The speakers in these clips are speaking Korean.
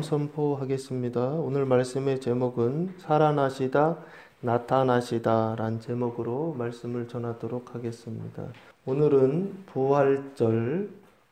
선포하겠습니다. 오늘 말씀의 제목은 살아나시다, 나타나시다 란 제목으로 말씀을 전하도록 하겠습니다. 오늘은 부활절,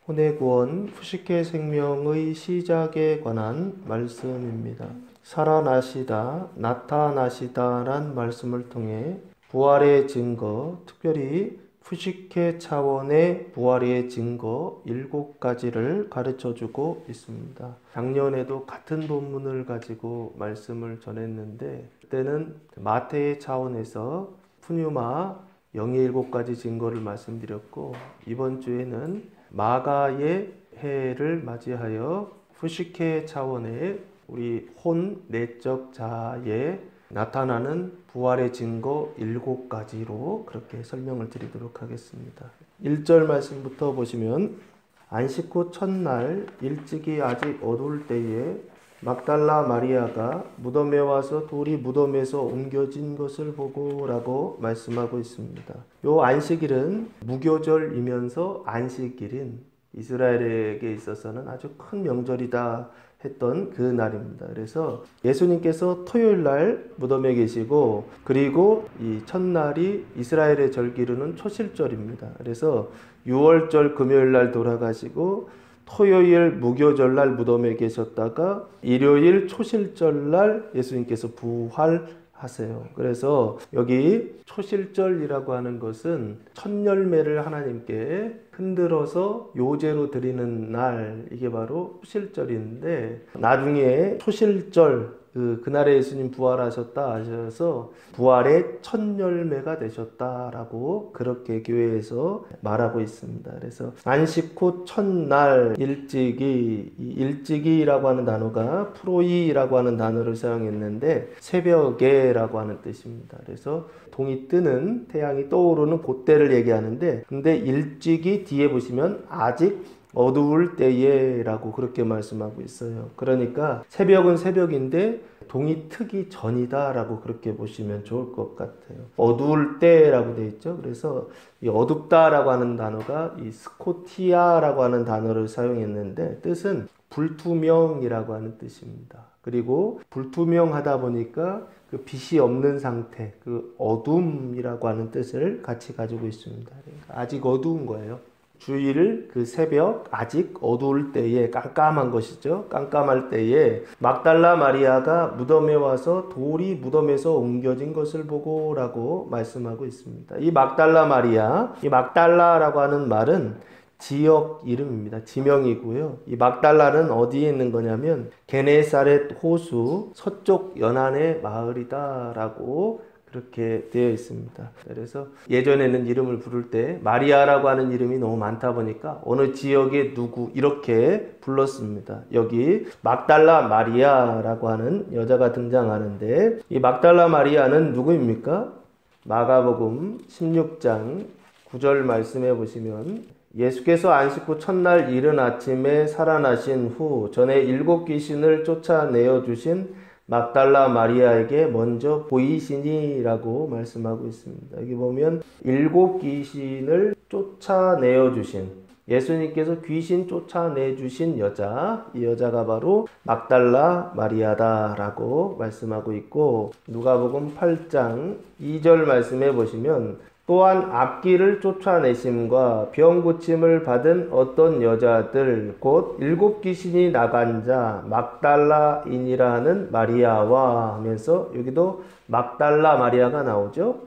혼외구원, 후식회 생명의 시작에 관한 말씀입니다. 살아나시다, 나타나시다 란 말씀을 통해 부활의 증거, 특별히 후식회 차원의 부활의 증거 7가지를 가르쳐주고 있습니다. 작년에도 같은 본문을 가지고 말씀을 전했는데 그때는 마태의 차원에서 푸뉴마 영의 7가지 증거를 말씀드렸고, 이번 주에는 마가의 해를 맞이하여 후식회 차원의 우리 혼 내적 자에 나타나는 부활의 증거 7가지로 그렇게 설명을 드리도록 하겠습니다. 1절 말씀부터 보시면, 안식 후 첫날 일찍이 아직 어두울 때에 막달라 마리아가 무덤에 와서 돌이 무덤에서 옮겨진 것을 보고 라고 말씀하고 있습니다. 요 안식일은 무교절이면서 안식일인 이스라엘에게 있어서는 아주 큰 명절이다 했던 그 날입니다. 그래서 예수님께서 토요일 날 무덤에 계시고, 그리고 이 첫날이 이스라엘의 절기로는 초실절입니다. 그래서 6월절 금요일 날 돌아가시고, 토요일 무교절 날 무덤에 계셨다가 일요일 초실절 날 예수님께서 부활하세요. 그래서 여기 초실절이라고 하는 것은 첫 열매를 하나님께 흔들어서 요제로 드리는 날, 이게 바로 초실절인데, 나중에 초실절 그날에 예수님 부활하셨다 하셔서 부활의 첫 열매가 되셨다라고 그렇게 교회에서 말하고 있습니다. 그래서 안식 후 첫날 일찍이, 일찍이라고 하는 단어가 프로이라고 하는 단어를 사용했는데 새벽에라고 하는 뜻입니다. 그래서 동이 뜨는, 태양이 떠오르는 그때를 얘기하는데, 근데 일찍이 뒤에 보시면 아직 어두울 때에 라고 그렇게 말씀하고 있어요. 그러니까 새벽은 새벽인데 동이 트기 전이다 라고 그렇게 보시면 좋을 것 같아요. 어두울 때라고 되어 있죠. 그래서 이 어둡다 라고 하는 단어가 이 스코티아 라고 하는 단어를 사용했는데, 뜻은 불투명이라고 하는 뜻입니다. 그리고 불투명하다 보니까 그 빛이 없는 상태, 그 어둠이라고 하는 뜻을 같이 가지고 있습니다. 그러니까 아직 어두운 거예요. 주일 그 새벽 아직 어두울 때에, 깜깜한 것이죠. 깜깜할 때에 막달라 마리아가 무덤에 와서 돌이 무덤에서 옮겨진 것을 보고 라고 말씀하고 있습니다. 이 막달라 마리아, 이 막달라라고 하는 말은 지역 이름입니다. 지명이고요. 이 막달라는 어디에 있는 거냐면 게네사렛 호수 서쪽 연안의 마을이다 라고 그렇게 되어 있습니다. 그래서 예전에는 이름을 부를 때 마리아라고 하는 이름이 너무 많다 보니까 어느 지역의 누구 이렇게 불렀습니다. 여기 막달라 마리아라고 하는 여자가 등장하는데, 이 막달라 마리아는 누구입니까? 마가복음 16장 9절 말씀해 보시면, 예수께서 안식 후 첫날 이른 아침에 살아나신 후 전에 7 귀신을 쫓아내어 주신 막달라 마리아에게 먼저 보이시니라고 말씀하고 있습니다. 여기 보면 7 귀신을 쫓아내어 주신, 예수님께서 귀신 쫓아내 주신 여자, 이 여자가 바로 막달라 마리아다라고 말씀하고 있고, 누가복음 8장 2절 말씀해 보시면, 또한 앞길을 쫓아내심과 병 고침을 받은 어떤 여자들 곧 7 귀신이 나간 자 막달라인이라 하는 마리아와 하면서, 여기도 막달라 마리아가 나오죠.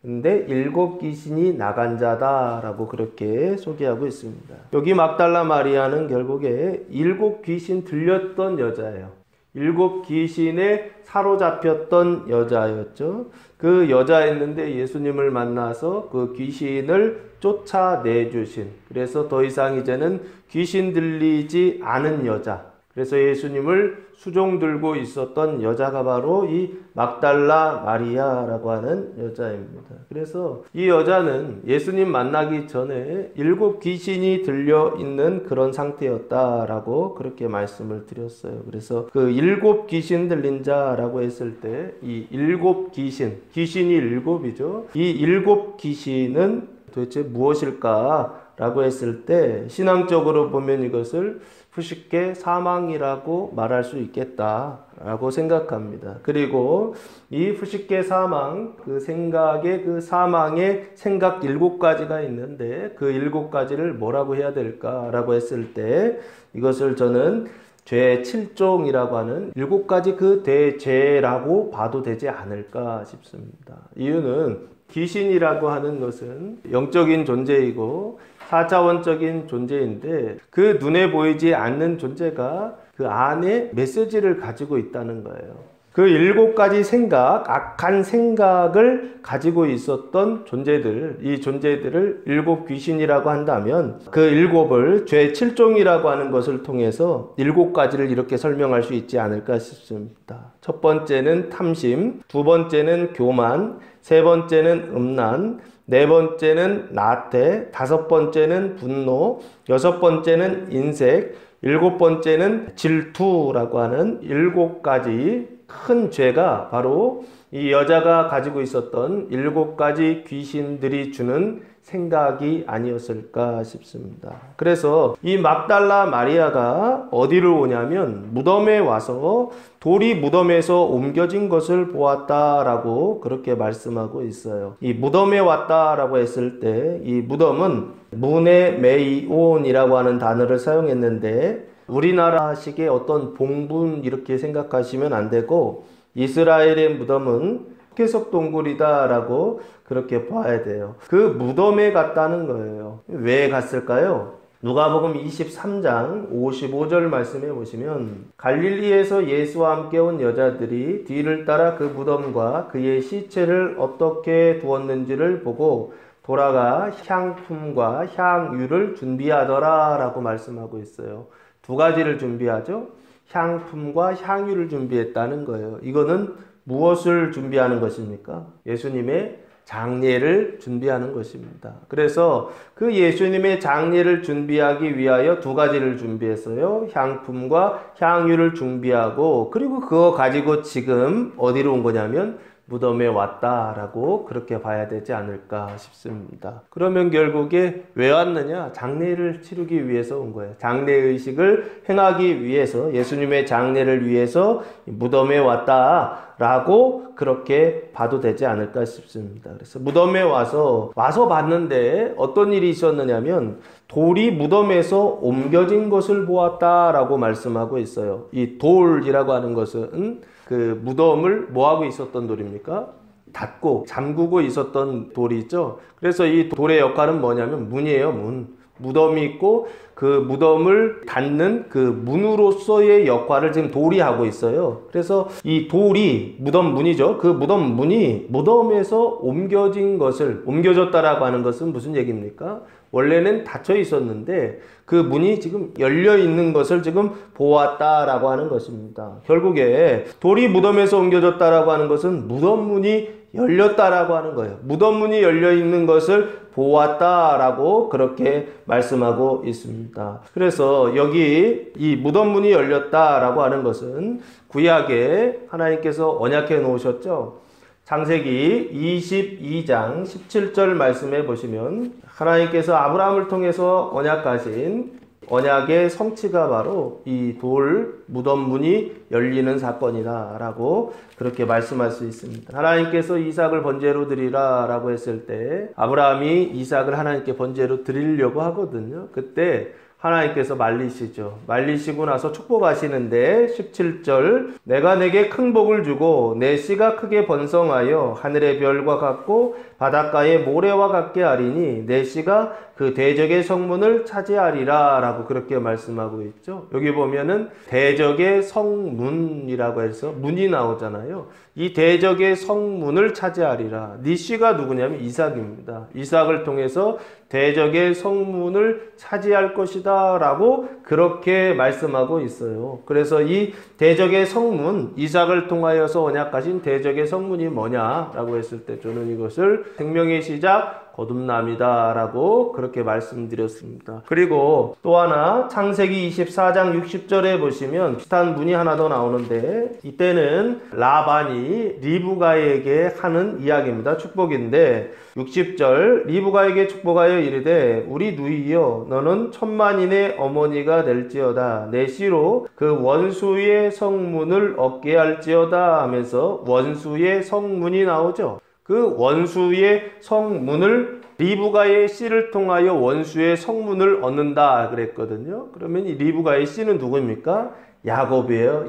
근데 7 귀신이 나간 자다라고 그렇게 소개하고 있습니다. 여기 막달라 마리아는 결국에 7 귀신 들렸던 여자예요. 7 귀신에 사로잡혔던 여자였죠. 그 여자였는데 예수님을 만나서 그 귀신을 쫓아내주신, 그래서 더 이상 이제는 귀신 들리지 않은 여자, 그래서 예수님을 수종 들고 있었던 여자가 바로 이 막달라 마리아라고 하는 여자입니다. 그래서 이 여자는 예수님 만나기 전에 7 귀신이 들려있는 그런 상태였다라고 그렇게 말씀을 드렸어요. 그래서 그 7 귀신 들린 자라고 했을 때 이 7 귀신, 귀신이 7이죠. 이 7 귀신은 도대체 무엇일까? 라고 했을 때 신앙적으로 보면 이것을 푸시케 사망이라고 말할 수 있겠다라고 생각합니다. 그리고 이 푸시케 사망, 그 생각의 그 사망의 생각 7가지가 있는데 그 7가지를 뭐라고 해야 될까라고 했을 때 이것을 저는 죄 7종이라고 하는 7가지 그 대죄라고 봐도 되지 않을까 싶습니다. 이유는 귀신이라고 하는 것은 영적인 존재이고 4차원적인 존재인데 그 눈에 보이지 않는 존재가 그 안에 메시지를 가지고 있다는 거예요. 그 7가지 생각, 악한 생각을 가지고 있었던 존재들, 이 존재들을 7 귀신이라고 한다면 그 7을 죄 7종이라고 하는 것을 통해서 7가지를 이렇게 설명할 수 있지 않을까 싶습니다. 첫 번째는 탐심, 두 번째는 교만, 세 번째는 음란, 네 번째는 나태, 다섯 번째는 분노, 여섯 번째는 인색, 일곱 번째는 질투라고 하는 7가지 큰 죄가 바로 이 여자가 가지고 있었던 7가지 귀신들이 주는 생각이 아니었을까 싶습니다. 그래서 이 막달라 마리아가 어디를 오냐면 무덤에 와서 돌이 무덤에서 옮겨진 것을 보았다라고 그렇게 말씀하고 있어요. 이 무덤에 왔다라고 했을 때 이 무덤은 무네메이온이라고 하는 단어를 사용했는데 우리나라식의 어떤 봉분 이렇게 생각하시면 안 되고 이스라엘의 무덤은 흑해석 동굴이다라고 그렇게 봐야 돼요. 그 무덤에 갔다는 거예요. 왜 갔을까요? 누가복음 23장 55절 말씀해 보시면 갈릴리에서 예수와 함께 온 여자들이 뒤를 따라 그 무덤과 그의 시체를 어떻게 두었는지를 보고 돌아가 향품과 향유를 준비하더라 라고 말씀하고 있어요. 2가지를 준비하죠. 향품과 향유를 준비했다는 거예요. 이거는 무엇을 준비하는 것입니까? 예수님의 장례를 준비하는 것입니다. 그래서 그 예수님의 장례를 준비하기 위하여 2가지를 준비했어요. 향품과 향유를 준비하고 그리고 그거 가지고 지금 어디로 온 거냐면 무덤에 왔다라고 그렇게 봐야 되지 않을까 싶습니다. 그러면 결국에 왜 왔느냐? 장례를 치르기 위해서 온 거예요. 장례의식을 행하기 위해서 예수님의 장례를 위해서 무덤에 왔다라고 그렇게 봐도 되지 않을까 싶습니다. 그래서 무덤에 와서 봤는데 어떤 일이 있었느냐면 돌이 무덤에서 옮겨진 것을 보았다라고 말씀하고 있어요. 이 돌이라고 하는 것은 그 무덤을 뭐하고 있었던 돌입니까? 닫고 잠그고 있었던 돌이 있죠. 그래서 이 돌의 역할은 뭐냐면 문이에요. 무덤이 있고 그 무덤을 닫는 그 문으로서의 역할을 지금 돌이 하고 있어요. 그래서 이 돌이 무덤 문이죠. 그 무덤 문이 무덤에서 옮겨졌다라고 하는 것은 무슨 얘기입니까? 원래는 닫혀 있었는데 그 문이 지금 열려 있는 것을 지금 보았다라고 하는 것입니다. 결국에 돌이 무덤에서 옮겨졌다라고 하는 것은 무덤 문이 열렸다라고 하는 거예요. 무덤 문이 열려 있는 것을 보았다라고 그렇게 말씀하고 있습니다. 그래서 여기 이 무덤 문이 열렸다라고 하는 것은 구약에 하나님께서 언약해 놓으셨죠. 창세기 22장 17절 말씀해 보시면 하나님께서 아브라함을 통해서 언약하신 언약의 성취가 바로 이 돌 무덤 문이 열리는 사건이다 라고 그렇게 말씀할 수 있습니다. 하나님께서 이삭을 번제로 드리라 라고 했을 때 아브라함이 이삭을 하나님께 번제로 드리려고 하거든요. 그때 하나님께서 말리시죠. 말리시고 나서 축복하시는데 17절 내가 내게 큰 복을 주고 내 씨가 크게 번성하여 하늘의 별과 같고 바닷가의 모래와 같게 하리니 내 씨가 그 대적의 성문을 차지하리라 라고 그렇게 말씀하고 있죠. 여기 보면은 대적의 성문이라고 해서 문이 나오잖아요. 이 대적의 성문을 차지하리라. 네 씨가 누구냐면 이삭입니다. 이삭을 통해서 대적의 성문을 차지할 것이다 라고 그렇게 말씀하고 있어요. 그래서 이 대적의 성문, 이삭을 통하여서 언약하신 대적의 성문이 뭐냐라고 했을 때 저는 이것을 생명의 시작 거듭남이다 라고 그렇게 말씀드렸습니다. 그리고 또 하나 창세기 24장 60절에 보시면 비슷한 문이 하나 더 나오는데, 이때는 라반이 리브가에게 하는 이야기입니다. 축복인데 60절 리브가에게 축복하여 이르되 우리 누이여 너는 천만인의 어머니가 될지어다. 내 씨로 그 원수의 성문을 얻게 할지어다 하면서 원수의 성문이 나오죠. 그 원수의 성문을 리브가의 씨를 통하여 원수의 성문을 얻는다 그랬거든요. 그러면 이 리브가의 씨는 누구입니까? 야곱이에요.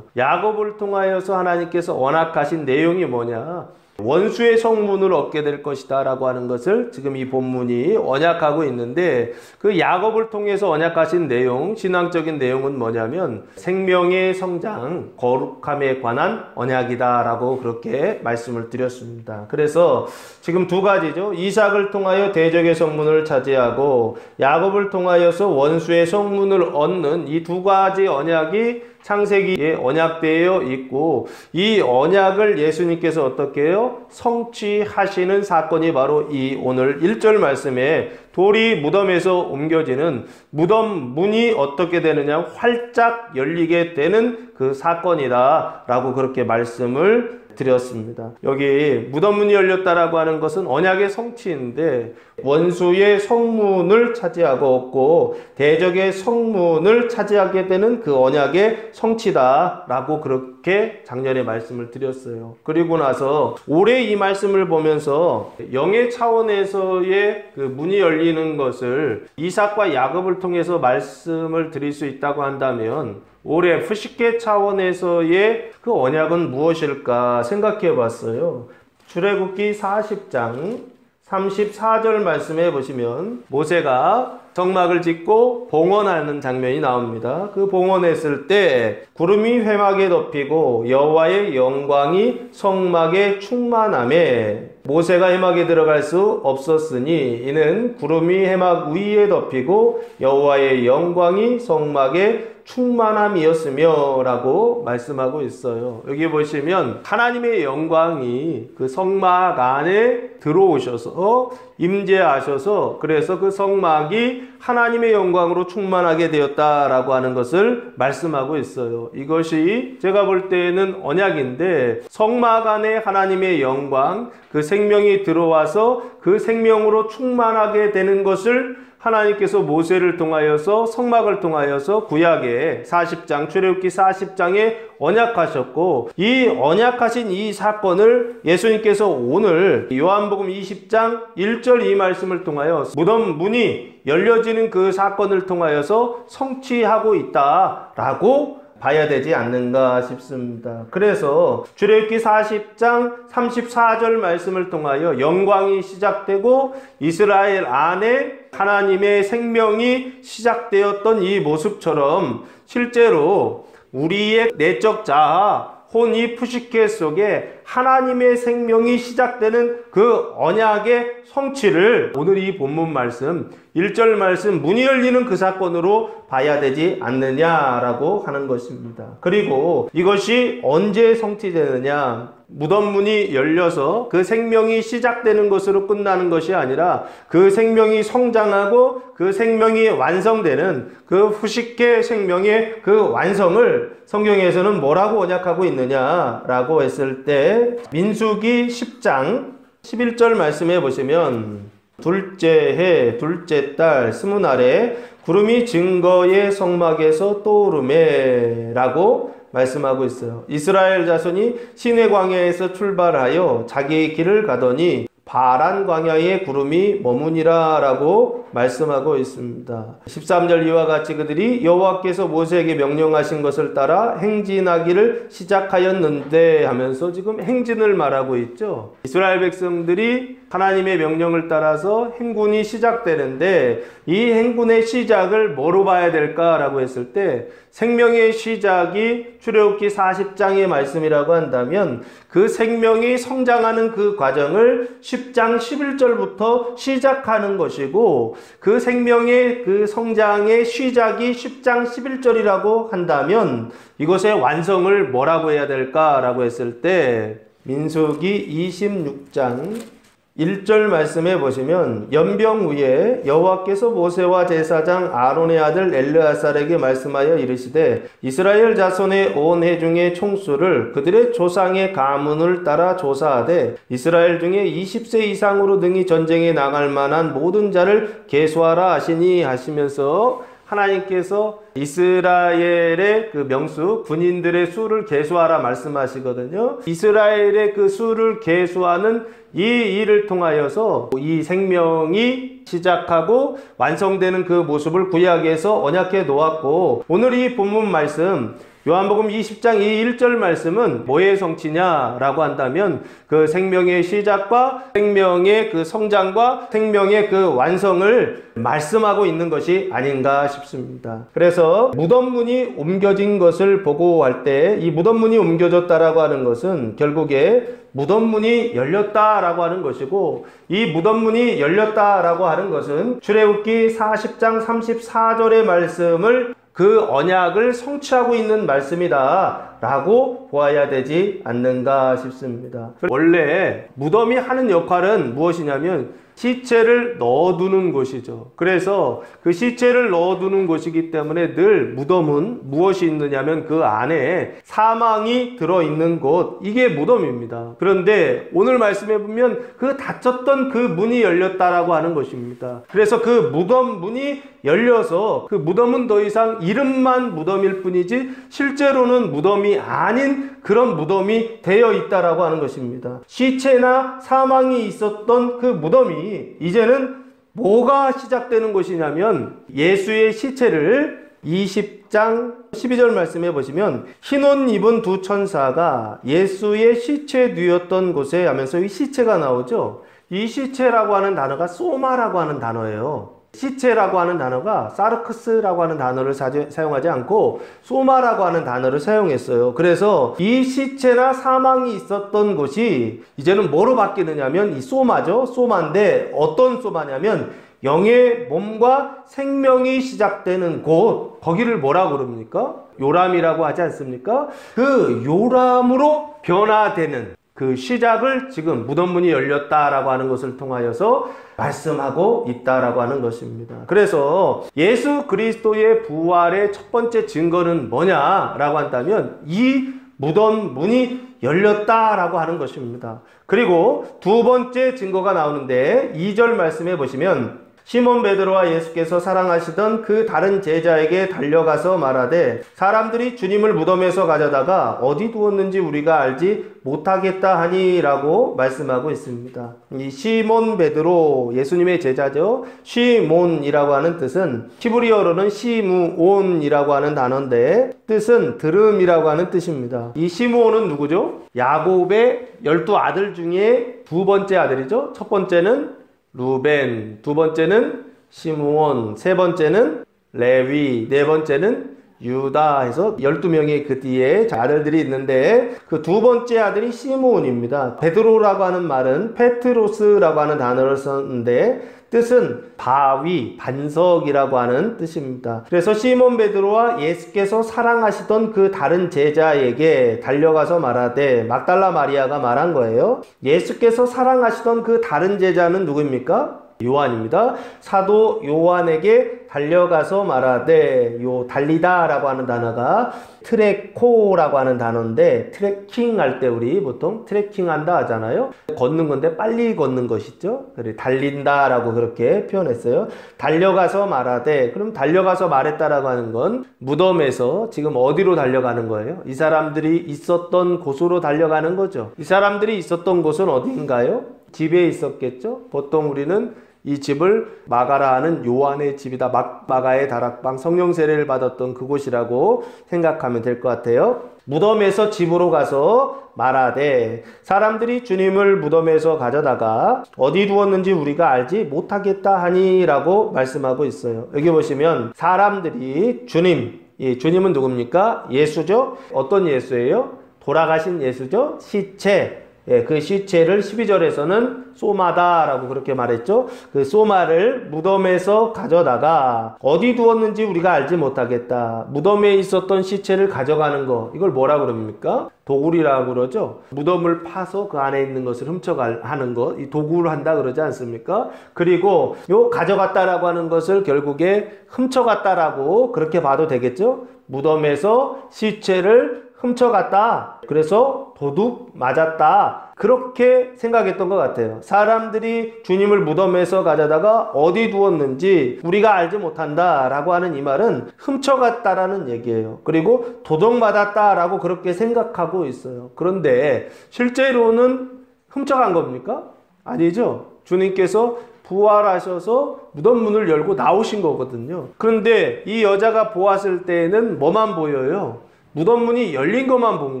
야곱을 통하여서 하나님께서 언약하신 내용이 뭐냐? 원수의 성문을 얻게 될 것이다 라고 하는 것을 지금 이 본문이 언약하고 있는데, 그 야곱을 통해서 언약하신 내용, 신앙적인 내용은 뭐냐면 생명의 성장, 거룩함에 관한 언약이다 라고 그렇게 말씀을 드렸습니다. 그래서 지금 두 가지죠. 이삭을 통하여 대적의 성문을 차지하고 야곱을 통하여서 원수의 성문을 얻는 이 두 가지 언약이 창세기에 언약되어 있고, 이 언약을 예수님께서 어떻게 해요? 성취하시는 사건이 바로 이 오늘 1절 말씀에 돌이 무덤에서 옮겨지는 무덤 문이 어떻게 되느냐? 활짝 열리게 되는 그 사건이다 라고 그렇게 말씀을 드렸습니다. 여기 무덤문이 열렸다라고 하는 것은 언약의 성취인데, 원수의 성문을 차지하고 얻고 대적의 성문을 차지하게 되는 그 언약의 성취다라고 그렇게 작년에 말씀을 드렸어요. 그리고 나서 올해 이 말씀을 보면서 영의 차원에서의 그 문이 열리는 것을 이삭과 야곱을 통해서 말씀을 드릴 수 있다고 한다면, 올해 푸시케 차원에서의 그 언약은 무엇일까 생각해 봤어요. 출애굽기 40장 34절 말씀해 보시면 모세가 성막을 짓고 봉헌하는 장면이 나옵니다. 그 봉헌했을 때 구름이 회막에 덮이고 여호와의 영광이 성막에 충만하매 모세가 해막에 들어갈 수 없었으니 이는 구름이 해막 위에 덮이고 여호와의 영광이 성막에 충만함이었으며 라고 말씀하고 있어요. 여기 보시면 하나님의 영광이 그 성막 안에 들어오셔서 임재하셔서, 그래서 그 성막이 하나님의 영광으로 충만하게 되었다라고 하는 것을 말씀하고 있어요. 이것이 제가 볼 때는 언약인데, 성막 안에 하나님의 영광, 그 생명이 들어와서 그 생명으로 충만하게 되는 것을 하나님께서 모세를 통하여서 성막을 통하여서 구약의 40장 출애굽기 40장에 언약하셨고, 이 언약하신 이 사건을 예수님께서 오늘 요한복음 20장 1절 이 말씀을 통하여 무덤 문이 열려지는 그 사건을 통하여서 성취하고 있다라고 봐야 되지 않는가 싶습니다. 그래서 출애굽기 40장 34절 말씀을 통하여 영광이 시작되고 이스라엘 안에 하나님의 생명이 시작되었던 이 모습처럼 실제로 우리의 내적 자아 혼이 푸시케 속에 하나님의 생명이 시작되는 그 언약의 성취를 오늘 이 본문 말씀 1절 말씀 문이 열리는 그 사건으로 봐야 되지 않느냐라고 하는 것입니다. 그리고 이것이 언제 성취되느냐? 무덤 문이 열려서 그 생명이 시작되는 것으로 끝나는 것이 아니라 그 생명이 성장하고 그 생명이 완성되는 그 후식계 생명의 그 완성을 성경에서는 뭐라고 언약하고 있느냐라고 했을 때 민수기 10장 11절 말씀해 보시면 둘째 해 둘째 달 스무날에 구름이 증거의 성막에서 떠오르매 라고 말씀하고 있어요. 이스라엘 자손이 시내 광야에서 출발하여 자기의 길을 가더니 파란 광야에 구름이 머무니라 라고 말씀하고 있습니다. 13절 이와 같이 그들이 여호와께서 모세에게 명령하신 것을 따라 행진하기를 시작하였는데 하면서 지금 행진을 말하고 있죠. 이스라엘 백성들이 하나님의 명령을 따라서 행군이 시작되는데 이 행군의 시작을 뭐로 봐야 될까라고 했을 때 생명의 시작이 출애굽기 40장의 말씀이라고 한다면 그 생명이 성장하는 그 과정을 10장 11절부터 시작하는 것이고 그 생명의 그 성장의 시작이 10장 11절이라고 한다면 이것의 완성을 뭐라고 해야 될까라고 했을 때 민수기 26장 1절 말씀해 보시면 연병 후에 여호와께서 모세와 제사장 아론의 아들 엘르아살에게 말씀하여 이르시되 이스라엘 자손의 온 회중의 총수를 그들의 조상의 가문을 따라 조사하되 이스라엘 중에 20세 이상으로 능히 전쟁에 나갈 만한 모든 자를 계수하라 하시니 하시면서 하나님께서 이스라엘의 그 명수, 군인들의 수를 계수하라 말씀하시거든요. 이스라엘의 그 수를 계수하는 이 일을 통하여서 이 생명이 시작하고 완성되는 그 모습을 구약에서 언약해 놓았고, 오늘 이 본문 말씀 요한복음 20장 이 1절 말씀은 뭐의 성취냐라고 한다면 그 생명의 시작과 생명의 그 성장과 생명의 그 완성을 말씀하고 있는 것이 아닌가 싶습니다. 그래서 무덤문이 옮겨진 것을 보고할 때 이 무덤문이 옮겨졌다라고 하는 것은 결국에 무덤문이 열렸다라고 하는 것이고, 이 무덤문이 열렸다라고 하는 것은 출애굽기 40장 34절의 말씀을 그 언약을 성취하고 있는 말씀이다 라고 보아야 되지 않는가 싶습니다. 원래 무덤이 하는 역할은 무엇이냐면 시체를 넣어두는 곳이죠. 그래서 그 시체를 넣어두는 곳이기 때문에 늘 무덤은 무엇이 있느냐면 그 안에 사망이 들어있는 곳, 이게 무덤입니다. 그런데 오늘 말씀해 보면 그 닫혔던 그 문이 열렸다라고 하는 것입니다. 그래서 그 무덤 문이 열려서 그 무덤은 더 이상 이름만 무덤일 뿐이지 실제로는 무덤이 아닌 그런 무덤이 되어 있다라고 하는 것입니다. 시체나 사망이 있었던 그 무덤이 이제는 뭐가 시작되는 것이냐면 예수의 시체를 20장 12절 말씀해 보시면 흰 옷 입은 두 천사가 예수의 시체 누였던 곳에 하면서 이 시체가 나오죠. 이 시체라고 하는 단어가 소마라고 하는 단어예요. 시체라고 하는 단어가 사르크스라고 하는 단어를 사용하지 않고 소마라고 하는 단어를 사용했어요. 그래서 이 시체나 사망이 있었던 곳이 이제는 뭐로 바뀌느냐면 이 소마죠. 소마인데 어떤 소마냐면 영의 몸과 생명이 시작되는 곳, 거기를 뭐라고 그럽니까? 요람이라고 하지 않습니까? 그 요람으로 변화되는 그 시작을 지금 무덤문이 열렸다라고 하는 것을 통하여서 말씀하고 있다라고 하는 것입니다. 그래서 예수 그리스도의 부활의 첫 번째 증거는 뭐냐라고 한다면 이 무덤문이 열렸다라고 하는 것입니다. 그리고 두 번째 증거가 나오는데 2절 말씀해 보시면 시몬 베드로와 예수께서 사랑하시던 그 다른 제자에게 달려가서 말하되 사람들이 주님을 무덤에서 가져다가 어디 두었는지 우리가 알지 못하겠다 하니 라고 말씀하고 있습니다. 이 시몬 베드로, 예수님의 제자죠. 시몬이라고 하는 뜻은 히브리어로는 시므온이라고 하는 단어인데 뜻은 들음이라고 하는 뜻입니다. 이 시므온은 누구죠? 야곱의 12아들 중에 두 번째 아들이죠. 첫 번째는 루벤, 두 번째는 시므온, 세 번째는 레위, 네 번째는 유다 해서 12명의 그 뒤에 아들들이 있는데 그 두 번째 아들이 시므온입니다. 베드로라고 하는 말은 페트로스라고 하는 단어를 썼는데 뜻은 바위, 반석이라고 하는 뜻입니다. 그래서 시몬 베드로와 예수께서 사랑하시던 그 다른 제자에게 달려가서 말하되, 막달라 마리아가 말한 거예요. 예수께서 사랑하시던 그 다른 제자는 누구입니까? 요한입니다. 사도 요한에게 달려가서 말하되, 요 달리다라고 하는 단어가 트레코라고 하는 단어인데, 트레킹 할 때 우리 보통 트레킹 한다 하잖아요. 걷는 건데 빨리 걷는 것이죠. 그래 달린다라고 그렇게 표현했어요. 달려가서 말하되, 그럼 달려가서 말했다라고 하는 건 무덤에서 지금 어디로 달려가는 거예요? 이 사람들이 있었던 곳으로 달려가는 거죠. 이 사람들이 있었던 곳은 어디인가요? 집에 있었겠죠. 보통 우리는 이 집을 마가라 하는 요한의 집이다. 마가의 다락방, 성령 세례를 받았던 그곳이라고 생각하면 될 것 같아요. 무덤에서 집으로 가서 말하되, 사람들이 주님을 무덤에서 가져다가 어디 두었는지 우리가 알지 못하겠다 하니 라고 말씀하고 있어요. 여기 보시면 사람들이 주님, 이 주님은 누굽니까? 예수죠. 어떤 예수예요? 돌아가신 예수죠. 시체, 예, 그 시체를 12절에서는 소마다라고 그렇게 말했죠. 그 소마를 무덤에서 가져다가 어디 두었는지 우리가 알지 못하겠다. 무덤에 있었던 시체를 가져가는 거, 이걸 뭐라 그럽니까? 도굴이라고 그러죠. 무덤을 파서 그 안에 있는 것을 훔쳐가는 것, 이 도굴을 한다 그러지 않습니까? 그리고 요 가져갔다라고 하는 것을 결국에 훔쳐갔다라고 그렇게 봐도 되겠죠. 무덤에서 시체를 훔쳐갔다. 그래서 도둑 맞았다. 그렇게 생각했던 것 같아요. 사람들이 주님을 무덤에서 가져다가 어디 두었는지 우리가 알지 못한다 라고 하는 이 말은 훔쳐갔다라는 얘기예요. 그리고 도둑 맞았다 라고 그렇게 생각하고 있어요. 그런데 실제로는 훔쳐간 겁니까? 아니죠. 주님께서 부활하셔서 무덤 문을 열고 나오신 거거든요. 그런데 이 여자가 보았을 때에는 뭐만 보여요? 무덤 문이 열린 것만 본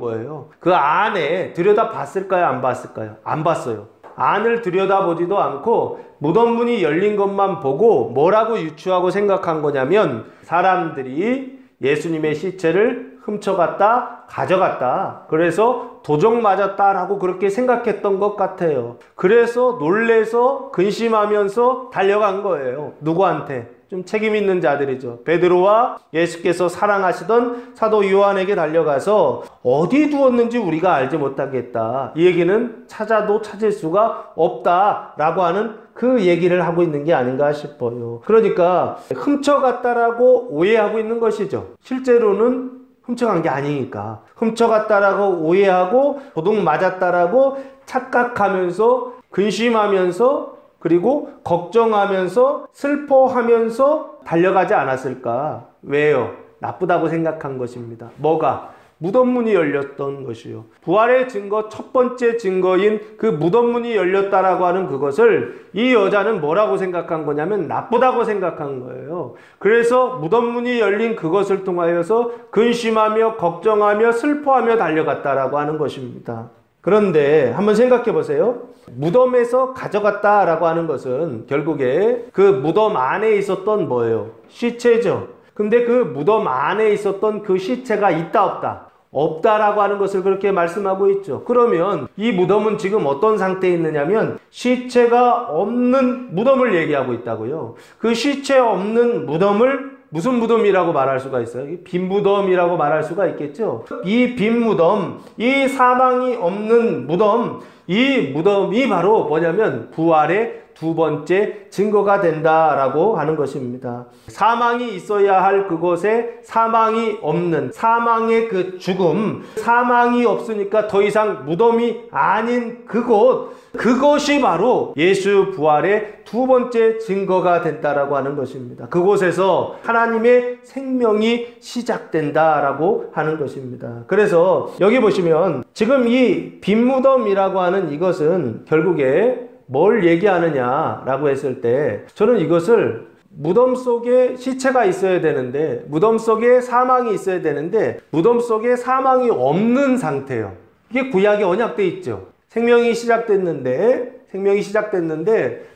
거예요. 그 안에 들여다 봤을까요? 안 봤을까요? 안 봤어요. 안을 들여다보지도 않고 무덤 문이 열린 것만 보고 뭐라고 유추하고 생각한 거냐면 사람들이 예수님의 시체를 훔쳐갔다, 가져갔다. 그래서 도적 맞았다라고 그렇게 생각했던 것 같아요. 그래서 놀래서 근심하면서 달려간 거예요. 누구한테? 좀 책임 있는 자들이죠. 베드로와 예수께서 사랑하시던 사도 요한에게 달려가서 어디 두었는지 우리가 알지 못하겠다. 이 얘기는 찾아도 찾을 수가 없다라고 하는 그 얘기를 하고 있는 게 아닌가 싶어요. 그러니까 훔쳐갔다라고 오해하고 있는 것이죠. 실제로는 훔쳐간 게 아니니까. 훔쳐갔다라고 오해하고 도둑 맞았다라고 착각하면서 근심하면서 그리고 걱정하면서 슬퍼하면서 달려가지 않았을까? 왜요? 나쁘다고 생각한 것입니다. 뭐가? 무덤 문이 열렸던 것이요. 부활의 증거, 첫 번째 증거인 그 무덤 문이 열렸다라고 하는 그것을 이 여자는 뭐라고 생각한 거냐면 나쁘다고 생각한 거예요. 그래서 무덤 문이 열린 그것을 통하여서 근심하며 걱정하며 슬퍼하며 달려갔다라고 하는 것입니다. 그런데 한번 생각해 보세요. 무덤에서 가져갔다라고 하는 것은 결국에 그 무덤 안에 있었던 뭐예요? 시체죠. 근데 그 무덤 안에 있었던 그 시체가 있다 없다? 없다라고 하는 것을 그렇게 말씀하고 있죠. 그러면 이 무덤은 지금 어떤 상태에 있느냐면 시체가 없는 무덤을 얘기하고 있다고요. 그 시체 없는 무덤을 무슨 무덤이라고 말할 수가 있어요? 빈 무덤이라고 말할 수가 있겠죠. 이 빈 무덤, 이 사망이 없는 무덤, 이 무덤이 바로 뭐냐면 부활의 두 번째 증거가 된다라고 하는 것입니다. 사망이 있어야 할 그곳에 사망이 없는 사망의 그 죽음, 사망이 없으니까 더 이상 무덤이 아닌 그것이 바로 예수 부활의 두 번째 증거가 된다라고 하는 것입니다. 그곳에서 하나님의 생명이 시작된다라고 하는 것입니다. 그래서 여기 보시면 지금 이 빈 무덤이라고 하는 이것은 결국에 뭘 얘기하느냐라고 했을 때 저는 이것을 무덤 속에 시체가 있어야 되는데 무덤 속에 사망이 있어야 되는데 무덤 속에 사망이 없는 상태예요. 이게 구약에 언약돼 있죠. 생명이 시작됐는데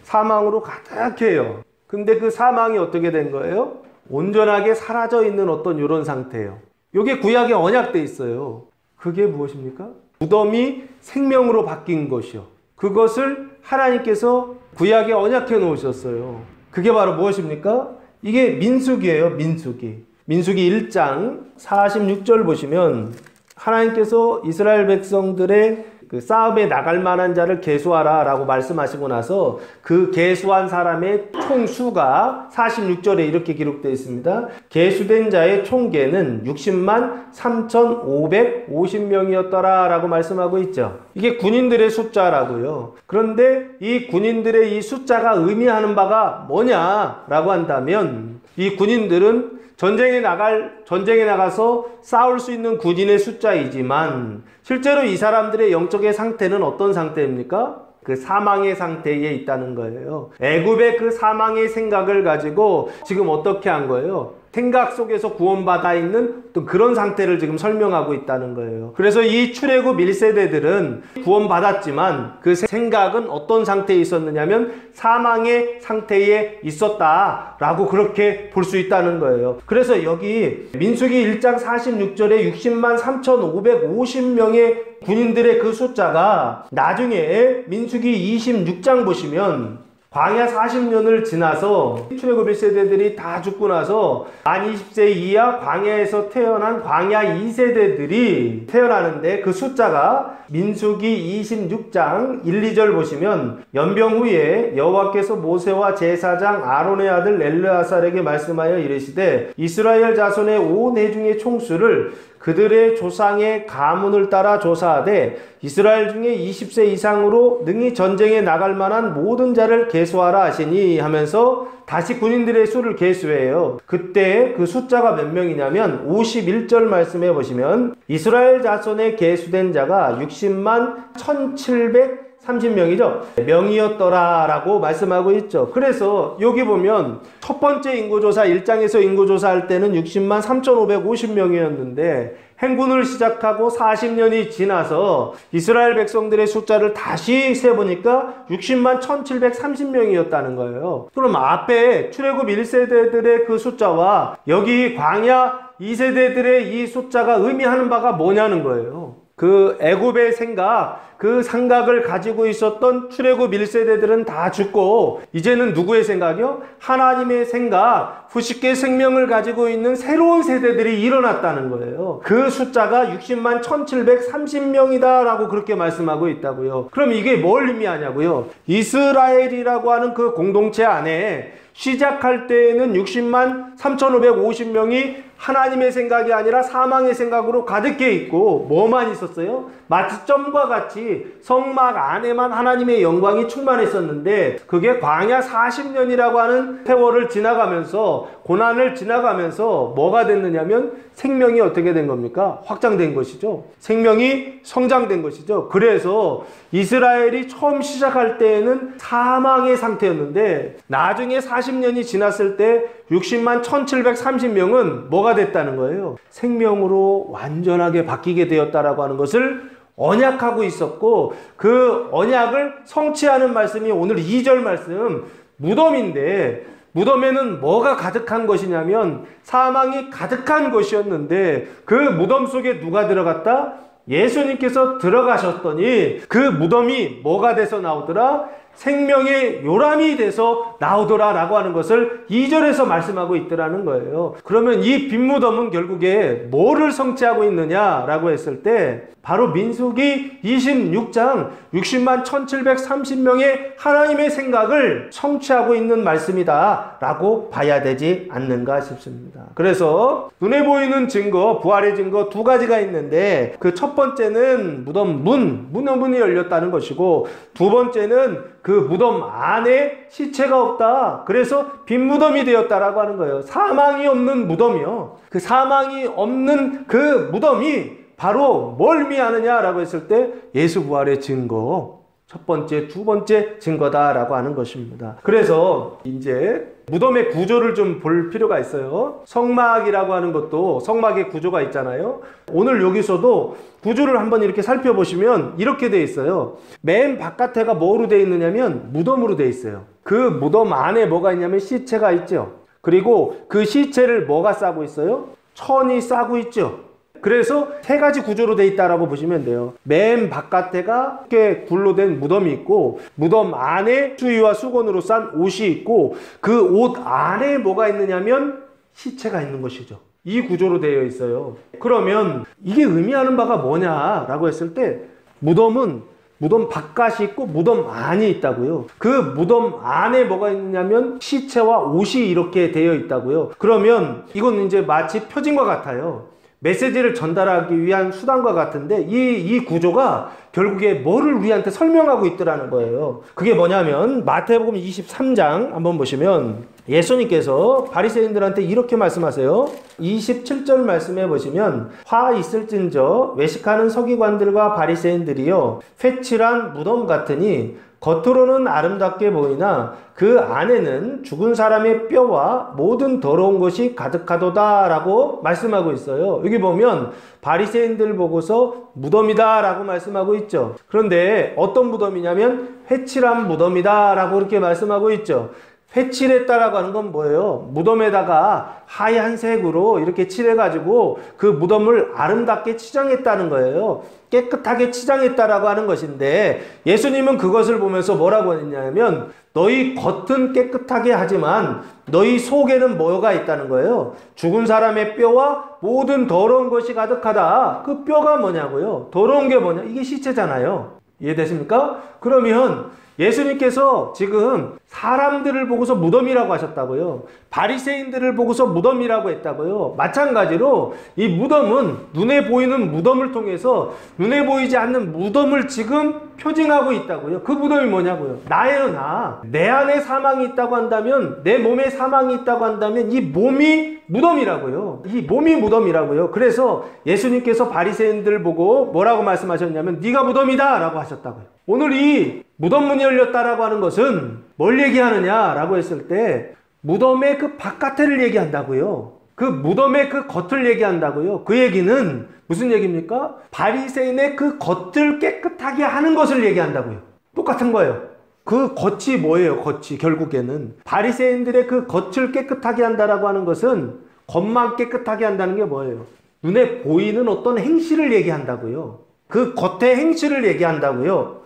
사망으로 가득해요. 근데 그 사망이 어떻게 된 거예요? 온전하게 사라져 있는 어떤 이런 상태예요. 이게 구약에 언약돼 있어요. 그게 무엇입니까? 무덤이 생명으로 바뀐 것이요. 그것을 하나님께서 구약에 언약해 놓으셨어요. 그게 바로 무엇입니까? 이게 민수기예요. 민수기 1장 46절 보시면 하나님께서 이스라엘 백성들의 그 싸움에 나갈 만한 자를 계수하라 라고 말씀하시고 나서 그 계수한 사람의 총수가 46절에 이렇게 기록되어 있습니다. 계수된 자의 총계는 60만 3,550명이었더라 라고 말씀하고 있죠. 이게 군인들의 숫자라고요. 그런데 이 군인들의 이 숫자가 의미하는 바가 뭐냐라고 한다면 이 군인들은 전쟁에 나가서 싸울 수 있는 군인의 숫자이지만 실제로 이 사람들의 영적의 상태는 어떤 상태입니까? 그 사망의 상태에 있다는 거예요. 애굽의 그 사망의 생각을 가지고 지금 어떻게 한 거예요? 생각 속에서 구원받아 있는 또 그런 상태를 지금 설명하고 있다는 거예요. 그래서 이 출애굽 1세대들은 구원받았지만 그 생각은 어떤 상태에 있었느냐면 사망의 상태에 있었다라고 그렇게 볼 수 있다는 거예요. 그래서 여기 민수기 1장 46절에 60만 3,550명의 군인들의 그 숫자가 나중에 민수기 26장 보시면 광야 40년을 지나서 출애굽 1세대들이 다 죽고 나서 만 20세 이하 광야에서 태어난 광야 2세대들이 태어나는데 그 숫자가 민수기 26장 1, 2절 보시면 연병 후에 여호와께서 모세와 제사장 아론의 아들 엘르아살에게 말씀하여 이르시되 이스라엘 자손의 온 회중의 총수를 그들의 조상의 가문을 따라 조사하되 이스라엘 중에 20세 이상으로 능히 전쟁에 나갈 만한 모든 자를 계수하라 하시니 하면서 다시 군인들의 수를 계수해요. 그때 그 숫자가 몇 명이냐면 51절 말씀해 보시면 이스라엘 자손에 계수된 자가 60만 1,730명이죠. 명이었더라 라고 말씀하고 있죠. 그래서 여기 보면 첫 번째 인구조사 1장에서 인구조사할 때는 60만 3,550명이었는데 행군을 시작하고 40년이 지나서 이스라엘 백성들의 숫자를 다시 세보니까 60만 1,730명이었다는 거예요. 그럼 앞에 출애굽 1세대들의 그 숫자와 여기 광야 2세대들의 이 숫자가 의미하는 바가 뭐냐는 거예요. 그 애굽의 생각, 그 생각을 가지고 있었던 출애굽 1세대들은 다 죽고 이제는 누구의 생각이요? 하나님의 생각, 후식계 생명을 가지고 있는 새로운 세대들이 일어났다는 거예요. 그 숫자가 60만 1,730명이다 라고 그렇게 말씀하고 있다고요. 그럼 이게 뭘 의미하냐고요? 이스라엘이라고 하는 그 공동체 안에 시작할 때에는 60만 3,550명이 하나님의 생각이 아니라 사망의 생각으로 가득해 있고 뭐만 있었어요? 마치 점과 같이 성막 안에만 하나님의 영광이 충만했었는데 그게 광야 40년이라고 하는 세월을 지나가면서 고난을 지나가면서 뭐가 됐느냐면 생명이 어떻게 된 겁니까? 확장된 것이죠. 생명이 성장된 것이죠. 그래서 이스라엘이 처음 시작할 때에는 사망의 상태였는데 나중에 40년이 지났을 때 60만 1,730명은 뭐가 됐다는 거예요? 생명으로 완전하게 바뀌게 되었다라고 하는 것을 언약하고 있었고 그 언약을 성취하는 말씀이 오늘 2절 말씀 무덤인데 무덤에는 뭐가 가득한 것이냐면 사망이 가득한 것이었는데 그 무덤 속에 누가 들어갔다? 예수님께서 들어가셨더니 그 무덤이 뭐가 돼서 나오더라? 생명의 요람이 돼서 나오더라 라고 하는 것을 2절에서 말씀하고 있더라는 거예요. 그러면 이 빈 무덤은 결국에 뭐를 성취하고 있느냐 라고 했을 때 바로 민수기 26장 60만 1,730명의 하나님의 생각을 성취하고 있는 말씀이다 라고 봐야 되지 않는가 싶습니다. 그래서 눈에 보이는 증거, 부활의 증거 두 가지가 있는데 그 첫 번째는 무덤 문이 열렸다는 것이고 두 번째는 그 무덤 안에 시체가 없다. 그래서 빈 무덤이 되었다라고 하는 거예요. 사망이 없는 무덤이요. 그 사망이 없는 그 무덤이 바로 뭘 의미하느냐라고 했을 때 예수 부활의 증거, 첫 번째, 두 번째 증거다라고 하는 것입니다. 그래서 이제 무덤의 구조를 좀 볼 필요가 있어요. 성막이라고 하는 것도 성막의 구조가 있잖아요. 오늘 여기서도 구조를 한번 이렇게 살펴보시면 이렇게 돼 있어요. 맨 바깥에가 뭐로 돼 있느냐면 무덤으로 돼 있어요. 그 무덤 안에 뭐가 있냐면 시체가 있죠. 그리고 그 시체를 뭐가 싸고 있어요? 천이 싸고 있죠. 그래서 세 가지 구조로 돼 있다라고 보시면 돼요. 맨 바깥에가 이렇게 굴로 된 무덤이 있고 무덤 안에 수의와 수건으로 싼 옷이 있고 그 옷 안에 뭐가 있느냐면 시체가 있는 것이죠. 이 구조로 되어 있어요. 그러면 이게 의미하는 바가 뭐냐라고 했을 때 무덤은 무덤 바깥이 있고 무덤 안이 있다고요. 그 무덤 안에 뭐가 있느냐면 시체와 옷이 이렇게 되어 있다고요. 그러면 이건 이제 마치 표징과 같아요. 메시지를 전달하기 위한 수단과 같은데 이 구조가 결국에 뭐를 우리한테 설명하고 있더라는 거예요. 그게 뭐냐면 마태복음 23장 한번 보시면 예수님께서 바리새인들한테 이렇게 말씀하세요. 27절 말씀해 보시면 화 있을진저 외식하는 서기관들과 바리새인들이요 회칠한 무덤 같으니 겉으로는 아름답게 보이나 그 안에는 죽은 사람의 뼈와 모든 더러운 것이 가득하도다 라고 말씀하고 있어요. 여기 보면 바리새인들 보고서 무덤이다 라고 말씀하고 있죠. 그런데 어떤 무덤이냐면 회칠한 무덤이다 라고 그렇게 말씀하고 있죠. 회칠했다라고 하는 건 뭐예요? 무덤에다가 하얀색으로 이렇게 칠해가지고 그 무덤을 아름답게 치장했다는 거예요. 깨끗하게 치장했다라고 하는 것인데, 예수님은 그것을 보면서 뭐라고 했냐면 너희 겉은 깨끗하게 하지만 너희 속에는 뭐가 있다는 거예요? 죽은 사람의 뼈와 모든 더러운 것이 가득하다. 그 뼈가 뭐냐고요? 더러운 게 뭐냐? 이게 시체잖아요. 이해되십니까? 그러면 예수님께서 지금 사람들을 보고서 무덤이라고 하셨다고요. 바리새인들을 보고서 무덤이라고 했다고요. 마찬가지로 이 무덤은 눈에 보이는 무덤을 통해서 눈에 보이지 않는 무덤을 지금 표징하고 있다고요. 그 무덤이 뭐냐고요? 나예요, 나. 내 안에 사망이 있다고 한다면, 내 몸에 사망이 있다고 한다면 이 몸이 무덤이라고요. 이 몸이 무덤이라고요. 그래서 예수님께서 바리새인들을 보고 뭐라고 말씀하셨냐면 네가 무덤이다 라고 하셨다고요. 오늘 이 무덤 문이 열렸다라고 하는 것은 뭘 얘기하느냐라고 했을 때 무덤의 그 바깥을 얘기한다고요. 그 무덤의 그 겉을 얘기한다고요. 그 얘기는 무슨 얘기입니까? 바리새인의 그 겉을 깨끗하게 하는 것을 얘기한다고요. 똑같은 거예요. 그 겉이 뭐예요? 겉이 결국에는 바리새인들의 그 겉을 깨끗하게 한다라고 하는 것은 겉만 깨끗하게 한다는 게 뭐예요? 눈에 보이는 어떤 행실을 얘기한다고요. 그 겉의 행실을 얘기한다고요.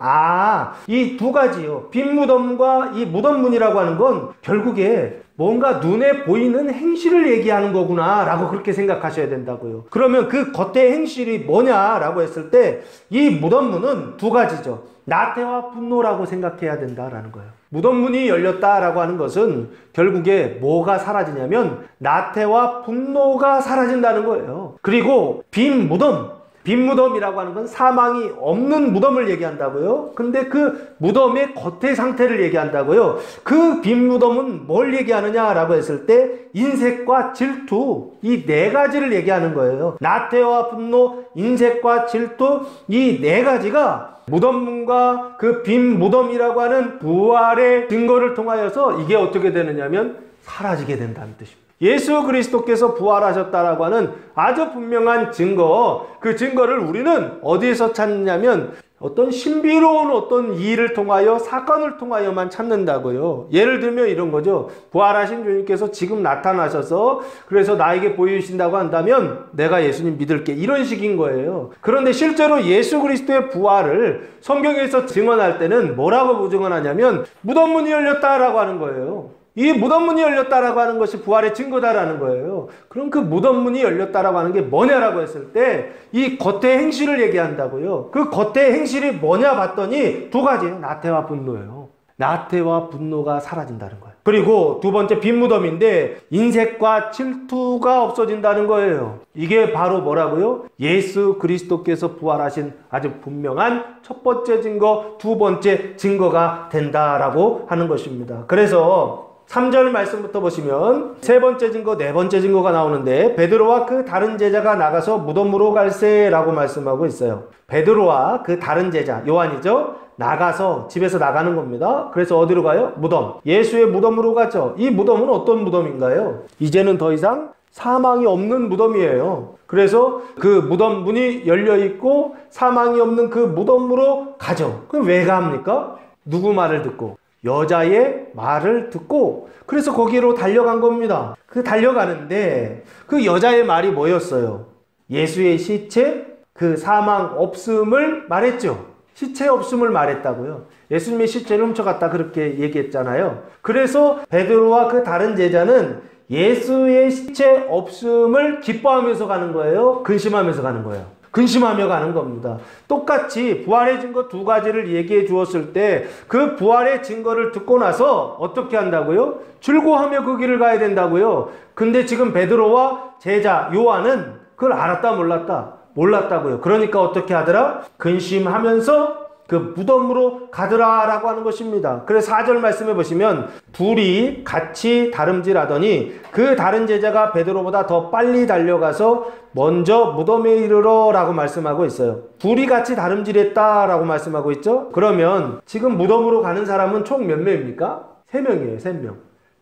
이 두 가지요. 빈 무덤과 이 무덤문이라고 하는 건 결국에 뭔가 눈에 보이는 행실을 얘기하는 거구나 라고 그렇게 생각하셔야 된다고요. 그러면 그 겉의 행실이 뭐냐라고 했을 때 이 무덤문은 두 가지죠. 나태와 분노라고 생각해야 된다라는 거예요. 무덤문이 열렸다라고 하는 것은 결국에 뭐가 사라지냐면 나태와 분노가 사라진다는 거예요. 그리고 빈 무덤이라고 하는 건 사망이 없는 무덤을 얘기한다고요. 근데 그 무덤의 겉의 상태를 얘기한다고요. 그 빈 무덤은 뭘 얘기하느냐라고 했을 때 인색과 질투, 이 네 가지를 얘기하는 거예요. 나태와 분노, 인색과 질투, 이 네 가지가 무덤문과 그 빈 무덤이라고 하는 부활의 증거를 통하여서 이게 어떻게 되느냐면 사라지게 된다는 뜻입니다. 예수 그리스도께서 부활하셨다라고 하는 아주 분명한 증거, 그 증거를 우리는 어디에서 찾느냐면 어떤 신비로운 어떤 일을 통하여, 사건을 통하여만 찾는다고요. 예를 들면 이런 거죠. 부활하신 주님께서 지금 나타나셔서 그래서 나에게 보여주신다고 한다면 내가 예수님 믿을게, 이런 식인 거예요. 그런데 실제로 예수 그리스도의 부활을 성경에서 증언할 때는 뭐라고 증언하냐면 무덤문이 열렸다라고 하는 거예요. 이 무덤문이 열렸다라고 하는 것이 부활의 증거다라는 거예요. 그럼 그 무덤문이 열렸다라고 하는 게 뭐냐라고 했을 때 이 겉의 행실을 얘기한다고요. 그 겉의 행실이 뭐냐 봤더니 두 가지예요. 나태와 분노예요. 나태와 분노가 사라진다는 거예요. 그리고 두 번째 빈 무덤인데 인색과 질투가 없어진다는 거예요. 이게 바로 뭐라고요? 예수 그리스도께서 부활하신 아주 분명한 첫 번째 증거, 두 번째 증거가 된다라고 하는 것입니다. 그래서 3절 말씀부터 보시면 세 번째 증거, 네 번째 증거가 나오는데 베드로와 그 다른 제자가 나가서 무덤으로 갈세라고 말씀하고 있어요. 베드로와 그 다른 제자, 요한이죠. 나가서, 집에서 나가는 겁니다. 그래서 어디로 가요? 무덤. 예수의 무덤으로 가죠. 이 무덤은 어떤 무덤인가요? 이제는 더 이상 사망이 없는 무덤이에요. 그래서 그 무덤 문이 열려 있고 사망이 없는 그 무덤으로 가죠. 그럼 왜 갑니까? 누구 말을 듣고? 여자의 말을 듣고 그래서 거기로 달려간 겁니다. 그 달려가는데 그 여자의 말이 뭐였어요? 예수의 시체, 그 사망 없음을 말했죠. 시체 없음을 말했다고요. 예수님의 시체를 훔쳐갔다 그렇게 얘기했잖아요. 그래서 베드로와 그 다른 제자는 예수의 시체 없음을 기뻐하면서 가는 거예요? 근심하면서 가는 거예요? 근심하며 가는 겁니다. 똑같이 부활의 증거 두 가지를 얘기해 주었을 때 그 부활의 증거를 듣고 나서 어떻게 한다고요? 즐거워하며 그 길을 가야 된다고요. 근데 지금 베드로와 제자 요한은 그걸 알았다 몰랐다? 몰랐다고요. 그러니까 어떻게 하더라? 근심하면서 그 무덤으로 가더라라고 하는 것입니다. 그래서 4절 말씀해 보시면 둘이 같이 다름질하더니 그 다른 제자가 베드로보다 더 빨리 달려가서 먼저 무덤에 이르러 라고 말씀하고 있어요. 둘이 같이 다름질했다라고 말씀하고 있죠. 그러면 지금 무덤으로 가는 사람은 총 몇 명입니까? 3명이에요. 3명.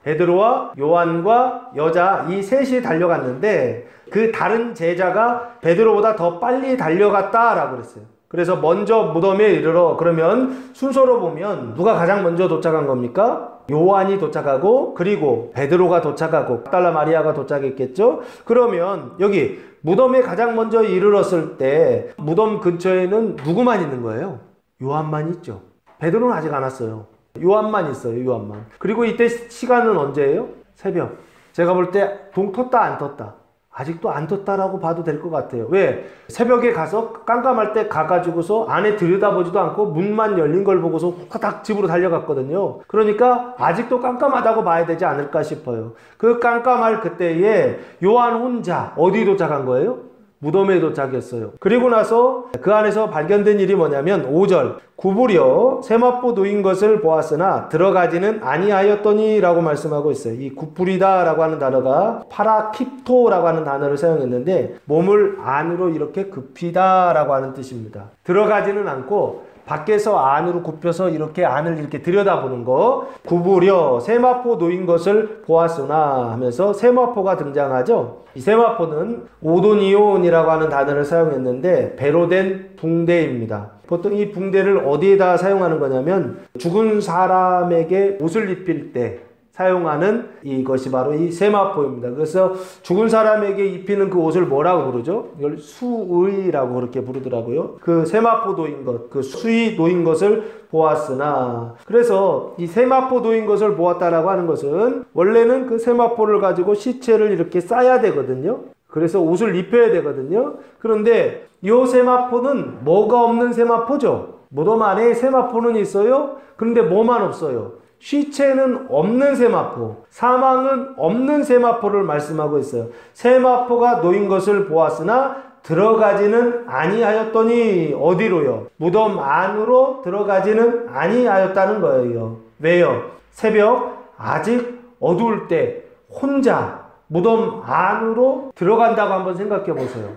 베드로와 요한과 여자 이 셋이 달려갔는데 그 다른 제자가 베드로보다 더 빨리 달려갔다라고 그랬어요. 그래서 먼저 무덤에 이르러, 그러면 순서로 보면 누가 가장 먼저 도착한 겁니까? 요한이 도착하고 그리고 베드로가 도착하고 막달라 마리아가 도착했겠죠. 그러면 여기 무덤에 가장 먼저 이르렀을 때 무덤 근처에는 누구만 있는 거예요? 요한만 있죠. 베드로는 아직 안 왔어요. 요한만 있어요. 요한만. 그리고 이때 시간은 언제예요? 새벽. 제가 볼 때 동 텄다 안 텄다? 아직도 안 떴다라고 봐도 될 것 같아요. 왜? 새벽에 가서 깜깜할 때 가가지고서 안에 들여다보지도 않고 문만 열린 걸 보고서 후다닥 집으로 달려갔거든요. 그러니까 아직도 깜깜하다고 봐야 되지 않을까 싶어요. 그 깜깜할 그때에 요한 혼자 어디 도착한 거예요? 무덤에 도착했어요. 그리고 나서 그 안에서 발견된 일이 뭐냐면 5절 구부려 세마포 놓인 것을 보았으나 들어가지는 아니하였더니 라고 말씀하고 있어요. 이 구부리다 라고 하는 단어가 파라킵토라고 하는 단어를 사용했는데 몸을 안으로 이렇게 굽히다 라고 하는 뜻입니다. 들어가지는 않고 밖에서 안으로 굽혀서 이렇게 안을 이렇게 들여다보는 거. 구부려 세마포 놓인 것을 보았으나 하면서 세마포가 등장하죠. 이 세마포는 오도니온이라고 하는 단어를 사용했는데 배로 된 붕대입니다. 보통 이 붕대를 어디에다 사용하는 거냐면 죽은 사람에게 옷을 입힐 때 사용하는 이것이 바로 이 세마포입니다. 그래서 죽은 사람에게 입히는 그 옷을 뭐라고 부르죠? 이걸 수의라고 그렇게 부르더라고요. 그 세마포 놓인 것, 그 수의 놓인 것을 보았으나, 그래서 이 세마포 놓인 것을 보았다라고 하는 것은 원래는 그 세마포를 가지고 시체를 이렇게 싸야 되거든요. 그래서 옷을 입혀야 되거든요. 그런데 이 세마포는 뭐가 없는 세마포죠? 무덤 안에 세마포는 있어요. 그런데 뭐만 없어요? 시체는 없는 세마포, 사망은 없는 세마포를 말씀하고 있어요. 세마포가 놓인 것을 보았으나 들어가지는 아니하였더니 어디로요? 무덤 안으로 들어가지는 아니하였다는 거예요. 왜요? 새벽 아직 어두울 때 혼자 무덤 안으로 들어간다고 한번 생각해 보세요.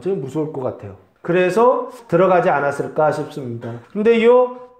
좀 무서울 것 같아요. 그래서 들어가지 않았을까 싶습니다. 근데 이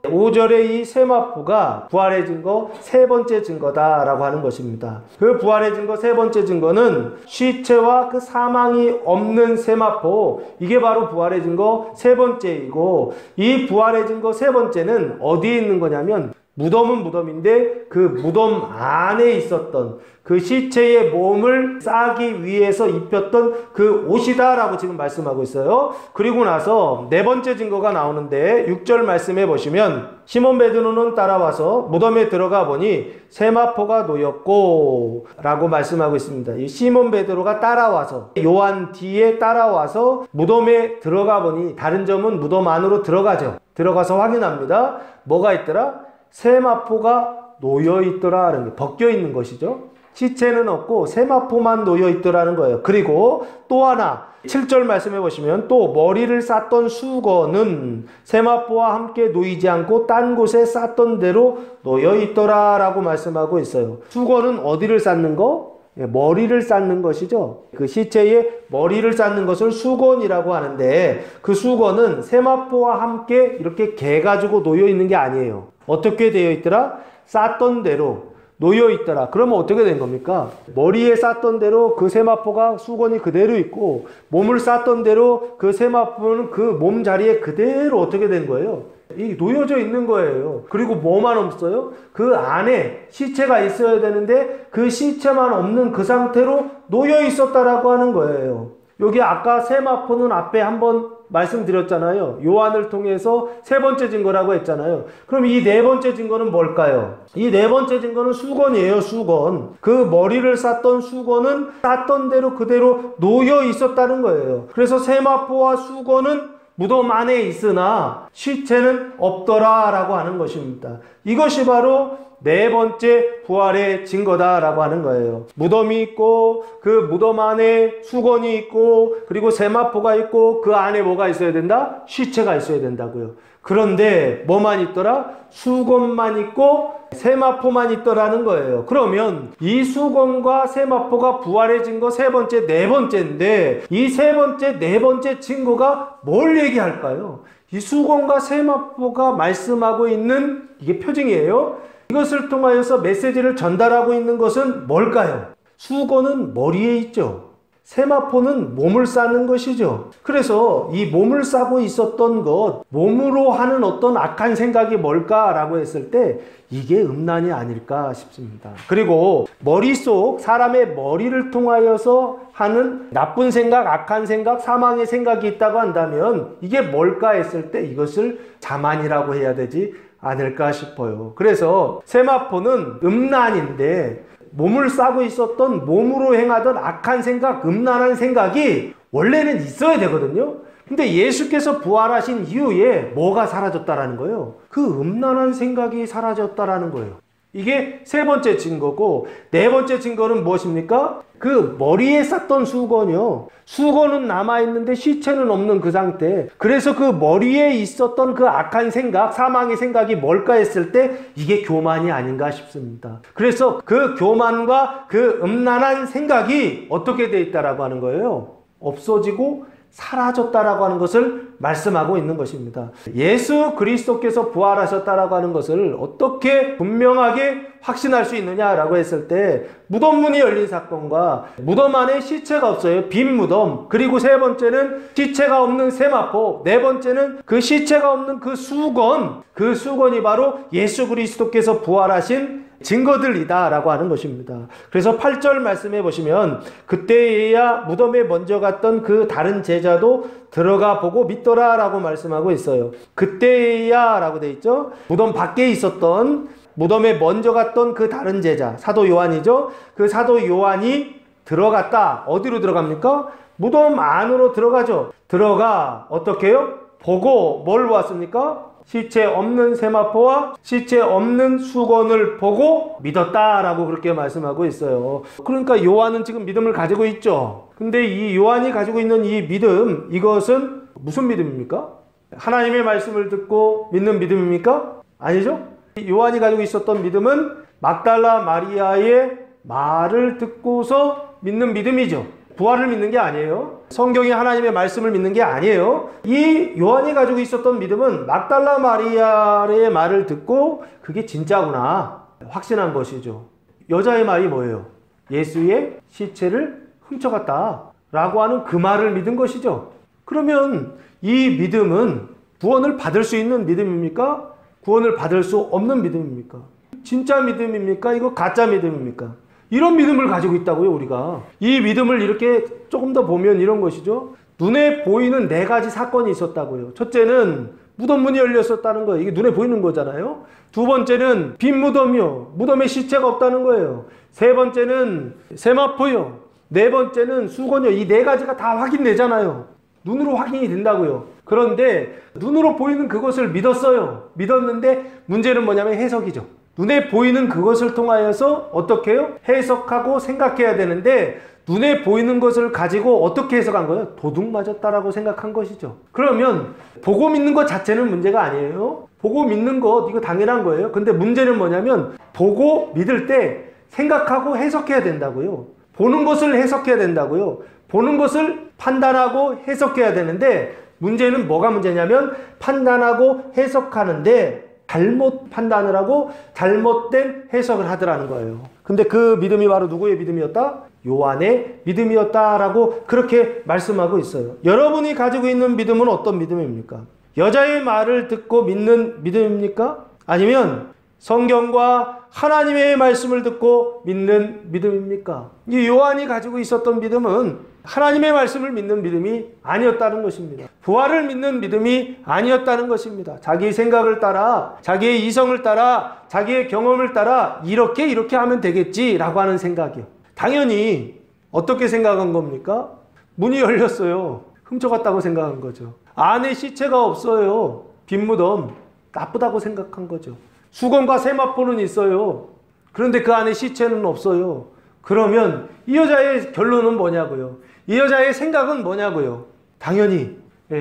5절의 이 세마포가 부활의 증거 세 번째 증거다라고 하는 것입니다. 그 부활의 증거 세 번째 증거는 시체와 그 사망이 없는 세마포, 이게 바로 부활의 증거 세 번째이고, 이 부활의 증거 세 번째는 어디에 있는 거냐면 무덤은 무덤인데 그 무덤 안에 있었던 그 시체의 몸을 싸기 위해서 입혔던 그 옷이다 라고 지금 말씀하고 있어요. 그리고 나서 네 번째 증거가 나오는데 6절 말씀해 보시면 시몬 베드로는 따라와서 무덤에 들어가 보니 세마포가 놓였고 라고 말씀하고 있습니다. 이 시몬 베드로가 따라와서, 요한 뒤에 따라와서 무덤에 들어가 보니, 다른 점은 무덤 안으로 들어가죠. 들어가서 확인합니다. 뭐가 있더라? 세마포가 놓여 있더라는 게, 벗겨 있는 것이죠. 시체는 없고 세마포만 놓여 있더라는 거예요. 그리고 또 하나 7절 말씀해 보시면 또 머리를 쌌던 수건은 세마포와 함께 놓이지 않고 딴 곳에 쌌던 대로 놓여 있더라라고 말씀하고 있어요. 수건은 어디를 쌌는 거? 머리를 쌌는 것이죠. 그 시체에 머리를 쌌는 것을 수건이라고 하는데, 그 수건은 세마포와 함께 이렇게 개 가지고 놓여 있는 게 아니에요. 어떻게 되어 있더라? 쌌던 대로 놓여 있더라. 그러면 어떻게 된 겁니까? 머리에 쌌던 대로 그 세마포가 수건이 그대로 있고, 몸을 쌌던 대로 그 세마포는 그 몸 자리에 그대로 어떻게 된 거예요? 이 놓여져 있는 거예요. 그리고 뭐만 없어요? 그 안에 시체가 있어야 되는데 그 시체만 없는 그 상태로 놓여 있었다라고 하는 거예요. 여기 아까 세마포는 앞에 한번 말씀드렸잖아요. 요한을 통해서 세 번째 증거라고 했잖아요. 그럼 이 네 번째 증거는 뭘까요? 이 네 번째 증거는 수건이에요. 수건. 그 머리를 쌌던 수건은 쌌던 대로 그대로 놓여 있었다는 거예요. 그래서 세마포와 수건은 무덤 안에 있으나 시체는 없더라라고 하는 것입니다. 이것이 바로 네 번째 부활의 증거다라고 하는 거예요. 무덤이 있고 그 무덤 안에 수건이 있고 그리고 세마포가 있고 그 안에 뭐가 있어야 된다? 시체가 있어야 된다고요. 그런데 뭐만 있더라? 수건만 있고 세마포만 있더라는 거예요. 그러면 이 수건과 세마포가 부활해진 거 세 번째, 네 번째인데 이 세 번째, 네 번째 증거가 뭘 얘기할까요? 이 수건과 세마포가 말씀하고 있는 이게 표징이에요. 이것을 통하여서 메시지를 전달하고 있는 것은 뭘까요? 수건은 머리에 있죠. 세마포는 몸을 싸는 것이죠. 그래서 이 몸을 싸고 있었던 것, 몸으로 하는 어떤 악한 생각이 뭘까라고 했을 때 이게 음란이 아닐까 싶습니다. 그리고 머릿속, 사람의 머리를 통하여서 하는 나쁜 생각, 악한 생각, 사망의 생각이 있다고 한다면 이게 뭘까 했을 때 이것을 자만이라고 해야 되지 않을까 싶어요. 그래서 세마포는 음란인데 몸을 싸고 있었던, 몸으로 행하던 악한 생각, 음란한 생각이 원래는 있어야 되거든요. 근데 예수께서 부활하신 이후에 뭐가 사라졌다라는 거예요? 그 음란한 생각이 사라졌다라는 거예요. 이게 세 번째 증거고, 네 번째 증거는 무엇입니까? 그 머리에 쌌던 수건이요. 수건은 남아있는데 시체는 없는 그 상태. 그래서 그 머리에 있었던 그 악한 생각, 사망의 생각이 뭘까 했을 때 이게 교만이 아닌가 싶습니다. 그래서 그 교만과 그 음란한 생각이 어떻게 돼 있다라고 하는 거예요? 없어지고 사라졌다라고 하는 것을 말씀하고 있는 것입니다. 예수 그리스도께서 부활하셨다라고 하는 것을 어떻게 분명하게 확신할 수 있느냐라고 했을 때 무덤 문이 열린 사건과 무덤 안에 시체가 없어요. 빈 무덤. 그리고 세 번째는 시체가 없는 세마포. 네 번째는 그 시체가 없는 그 수건. 그 수건이 바로 예수 그리스도께서 부활하신 증거들이다 라고 하는 것입니다. 그래서 8절 말씀해 보시면 그때에야 무덤에 먼저 갔던 그 다른 제자도 들어가 보고 믿더라 라고 말씀하고 있어요. 그때에야 라고 되어 있죠. 무덤 밖에 있었던, 무덤에 먼저 갔던 그 다른 제자, 사도 요한이죠. 그 사도 요한이 들어갔다. 어디로 들어갑니까? 무덤 안으로 들어가죠. 들어가 어떻게 해요? 보고 뭘 보았습니까? 시체 없는 세마포와 시체 없는 수건을 보고 믿었다라고 그렇게 말씀하고 있어요. 그러니까 요한은 지금 믿음을 가지고 있죠. 근데 이 요한이 가지고 있는 이 믿음, 이것은 무슨 믿음입니까? 하나님의 말씀을 듣고 믿는 믿음입니까? 아니죠? 요한이 가지고 있었던 믿음은 막달라 마리아의 말을 듣고서 믿는 믿음이죠. 부활을 믿는 게 아니에요. 성경이 하나님의 말씀을 믿는 게 아니에요. 이 요한이 가지고 있었던 믿음은 막달라 마리아의 말을 듣고 그게 진짜구나 확신한 것이죠. 여자의 말이 뭐예요? 예수의 시체를 훔쳐갔다 라고 하는 그 말을 믿은 것이죠. 그러면 이 믿음은 구원을 받을 수 있는 믿음입니까? 구원을 받을 수 없는 믿음입니까? 진짜 믿음입니까? 이거 가짜 믿음입니까? 이런 믿음을 가지고 있다고요, 우리가. 이 믿음을 이렇게 조금 더 보면 이런 것이죠. 눈에 보이는 네 가지 사건이 있었다고요. 첫째는 무덤 문이 열렸었다는 거예요. 이게 눈에 보이는 거잖아요. 두 번째는 빈 무덤이요. 무덤에 시체가 없다는 거예요. 세 번째는 세마포요. 네 번째는 수건이요. 이 네 가지가 다 확인되잖아요. 눈으로 확인이 된다고요. 그런데 눈으로 보이는 그것을 믿었어요. 믿었는데 문제는 뭐냐면 해석이죠. 눈에 보이는 그것을 통하여서 어떻게 해요? 해석하고 생각해야 되는데 눈에 보이는 것을 가지고 어떻게 해석한 거예요? 도둑 맞았다라고 생각한 것이죠. 그러면 보고 믿는 것 자체는 문제가 아니에요. 보고 믿는 것 이거 당연한 거예요. 근데 문제는 뭐냐면 보고 믿을 때 생각하고 해석해야 된다고요. 보는 것을 해석해야 된다고요. 보는 것을 판단하고 해석해야 되는데 문제는 뭐가 문제냐면 판단하고 해석하는데 잘못 판단을 하고 잘못된 해석을 하더라는 거예요. 근데 그 믿음이 바로 누구의 믿음이었다? 요한의 믿음이었다라고 그렇게 말씀하고 있어요. 여러분이 가지고 있는 믿음은 어떤 믿음입니까? 여자의 말을 듣고 믿는 믿음입니까? 아니면 성경과 하나님의 말씀을 듣고 믿는 믿음입니까? 이 요한이 가지고 있었던 믿음은 하나님의 말씀을 믿는 믿음이 아니었다는 것입니다. 부활을 믿는 믿음이 아니었다는 것입니다. 자기 생각을 따라, 자기의 이성을 따라, 자기의 경험을 따라 이렇게 하면 되겠지라고 하는 생각이요. 당연히 어떻게 생각한 겁니까? 문이 열렸어요. 훔쳐갔다고 생각한 거죠. 안에 시체가 없어요. 빈 무덤. 나쁘다고 생각한 거죠. 수건과 세마포는 있어요. 그런데 그 안에 시체는 없어요. 그러면 이 여자의 결론은 뭐냐고요? 이 여자의 생각은 뭐냐고요? 당연히